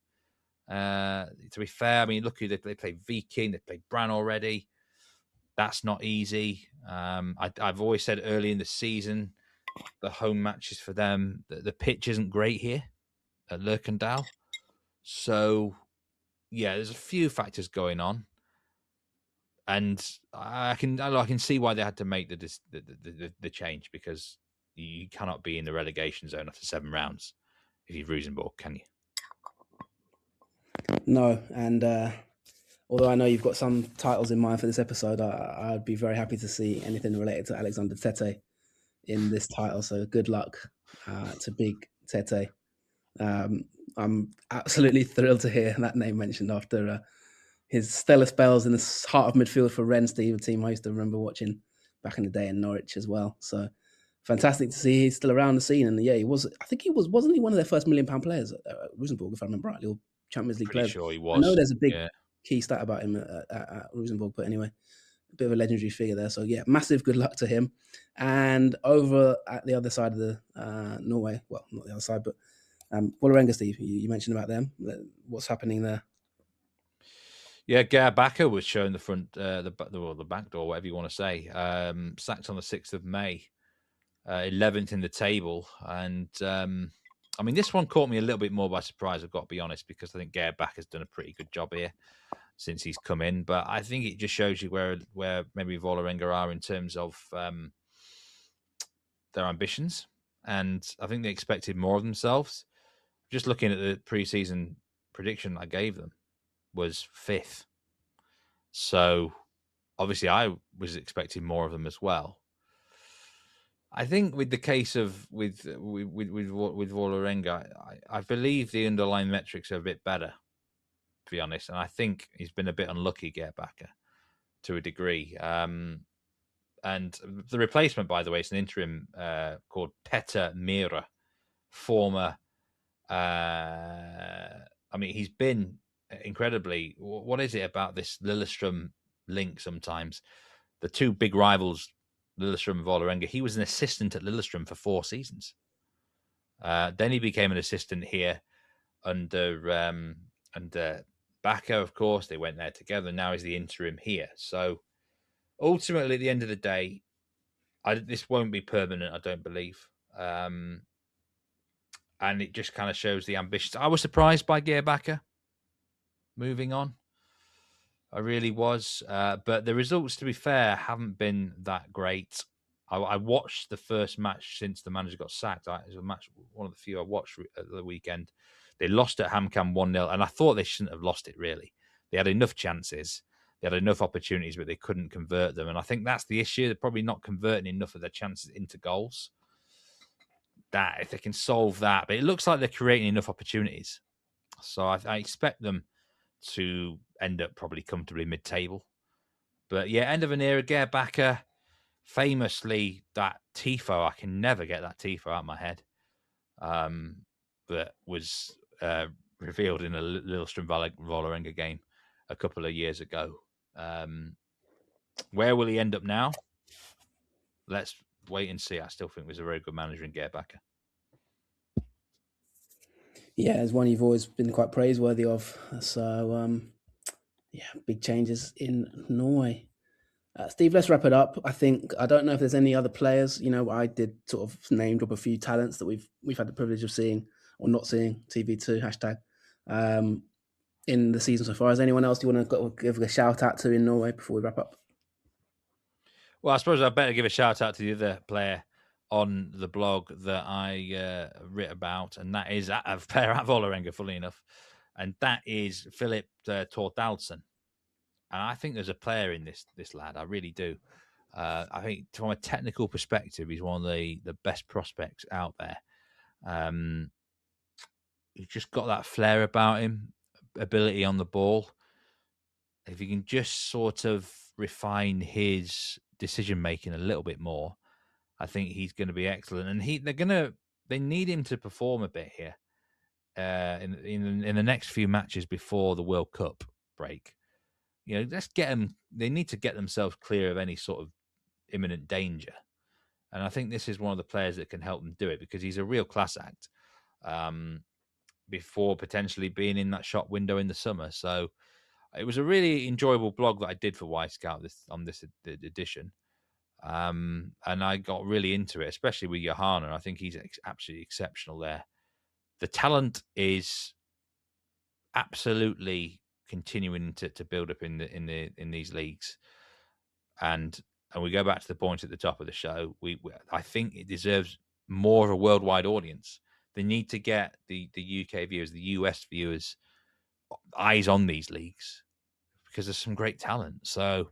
To be fair, I mean, look, they played Viking, they played Brann already. That's not easy. I've always said early in the season, the home matches for them, the pitch isn't great here at Lerkendal. So, yeah, there's a few factors going on. And I can see why they had to make the change, because you cannot be in the relegation zone after 7 rounds if you're Rosenborg, can you? No, and although I know you've got some titles in mind for this episode, I'd be very happy to see anything related to Alexander Tettey in this title. So good luck to Big Tettey. I'm absolutely thrilled to hear that name mentioned after his stellar spells in the heart of midfield for Rennes, the team I used to remember watching back in the day in Norwich as well. So fantastic to see he's still around the scene. And yeah, he was. I think he wasn't he one of their first £1 million players at Rosenborg, if I remember rightly, or Champions League Pretty players. sure he I know was. there's a big Yeah. key stat about him at Rosenborg, but anyway, a bit of a legendary figure there. So yeah, massive good luck to him. And over at the other side of the Norway, well, not the other side, but Vålerenga, Steve, you mentioned about them. What's happening there? Yeah, Geir Bakker was shown the front, the back door, whatever you want to say. Sacked on the 6th of May, 11th in the table. And I mean, this one caught me a little bit more by surprise, I've got to be honest, because I think Geir Bakker's done a pretty good job here since he's come in. But I think it just shows you where maybe Vålerenga are in terms of their ambitions. And I think they expected more of themselves. Just looking at the preseason prediction I gave them was 5th. So obviously I was expecting more of them as well. I think with the case of with Vålerenga, I believe the underlying metrics are a bit better, to be honest. And I think he's been a bit unlucky, Geir Bakker, to a degree. And the replacement, by the way, is an interim called Petter Mira, former. I mean, he's been incredibly. What is it about this Lillestrøm link? Sometimes the two big rivals, Lillestrøm and Vålerenga. He was an assistant at Lillestrøm for 4 seasons. Then he became an assistant here under Bakker, of course. They went there together. Now he's the interim here. So ultimately, at the end of the day, this won't be permanent, I don't believe. And it just kind of shows the ambitions. I was surprised by Geir Bakker moving on. I really was. But the results, to be fair, haven't been that great. I watched the first match since the manager got sacked. It was a match, one of the few I watched at the weekend. They lost at HamKam 1-0, and I thought they shouldn't have lost it, really. They had enough chances. They had enough opportunities, but they couldn't convert them. And I think that's the issue. They're probably not converting enough of their chances into goals. That if they can solve that, but it looks like they're creating enough opportunities. So I expect them to end up probably comfortably mid-table. But yeah, end of an era. Geir Bakker, famously, that tifo, I can never get that tifo out of my head. That was revealed in a Lillestrøm Vålerenga game a couple of years ago. Where will he end up now? Let's wait and see. I still think there's a very good manager in Geir Bakker. Yeah, it's one you've always been quite praiseworthy of. So, yeah, big changes in Norway. Steve, let's wrap it up. I don't know if there's any other players. You know, I did sort of name drop a few talents that we've had the privilege of seeing or not seeing, TV2 hashtag, in the season so far. Is anyone else you want to give a shout out to in Norway before we wrap up? Well, I suppose I'd better give a shout out to the other player on the blog that I writ about, and that is a player at Vålerenga, funnily enough, and that is Philip Tordalsen. And I think there's a player in this lad. I really do. I think from a technical perspective, he's one of the best prospects out there. He's just got that flair about him, ability on the ball. If he can just sort of refine his decision making a little bit more, I think he's going to be excellent. And they need him to perform a bit here in the next few matches before the World Cup break. You know, let's get them. They need to get themselves clear of any sort of imminent danger, And I think this is one of the players that can help them do it, because he's a real class act, before potentially being in that shop window in the summer. So it was a really enjoyable blog that I did for Wyscout on this edition. And I got really into it, especially with Johanna. I think he's absolutely exceptional there. The talent is absolutely continuing to build up in these leagues. And we go back to the point at the top of the show. I think it deserves more of a worldwide audience. They need to get the UK viewers, the US viewers, eyes on these leagues, because there's some great talent. So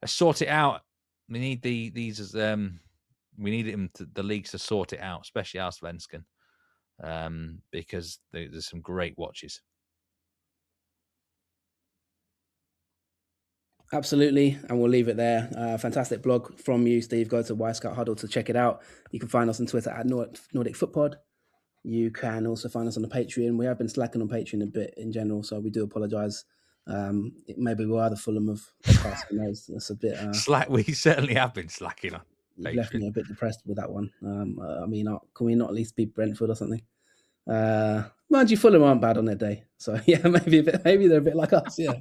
let's sort it out. We need we need the leagues to sort it out, especially Allsvenskan, because there's some great watches. Absolutely, and we'll leave it there. Fantastic blog from you, Steve. Go to Wyscout Huddle to check it out. You can find us on Twitter at Nordic Footpod. You can also find us on the Patreon. We have been slacking on Patreon a bit in general, so we do apologise. Maybe we are the Fulham of podcasts. That's a bit slack. We certainly have been slacking on. You've left me a bit depressed with that one. I mean, can we not at least beat Brentford or something? Mind you, Fulham aren't bad on their day, so yeah, maybe they're a bit like us. Yeah,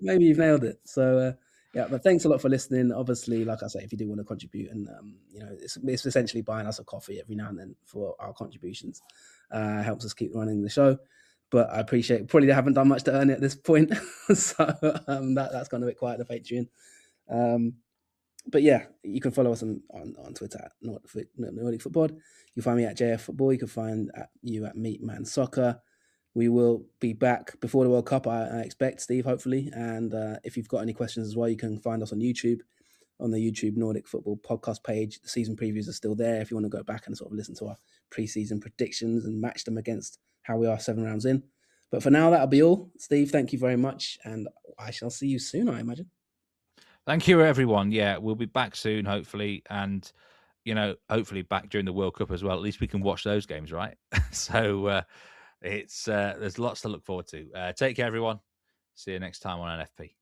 maybe you've nailed it. So yeah, but thanks a lot for listening. Obviously, like I say, if you do want to contribute, and it's essentially buying us a coffee every now and then for our contributions, helps us keep running the show. But I appreciate probably they haven't done much to earn it at this point, so that's gone a bit quiet, the Patreon. But yeah, you can follow us on Twitter at Nordic Football. You can find me at JF Football. You can find you at Meatman Soccer. We will be back before the World Cup, I expect, Steve, hopefully. And if you've got any questions as well, you can find us on YouTube, on the YouTube Nordic Football podcast page. The season previews are still there if you want to go back and sort of listen to our pre-season predictions and match them against how we are 7 rounds in. But for now, that'll be all. Steve, thank you very much. And I shall see you soon, I imagine. Thank you, everyone. Yeah, we'll be back soon, hopefully. And, hopefully back during the World Cup as well. At least we can watch those games, right? So there's lots to look forward to. Take care, everyone. See you next time on NFP.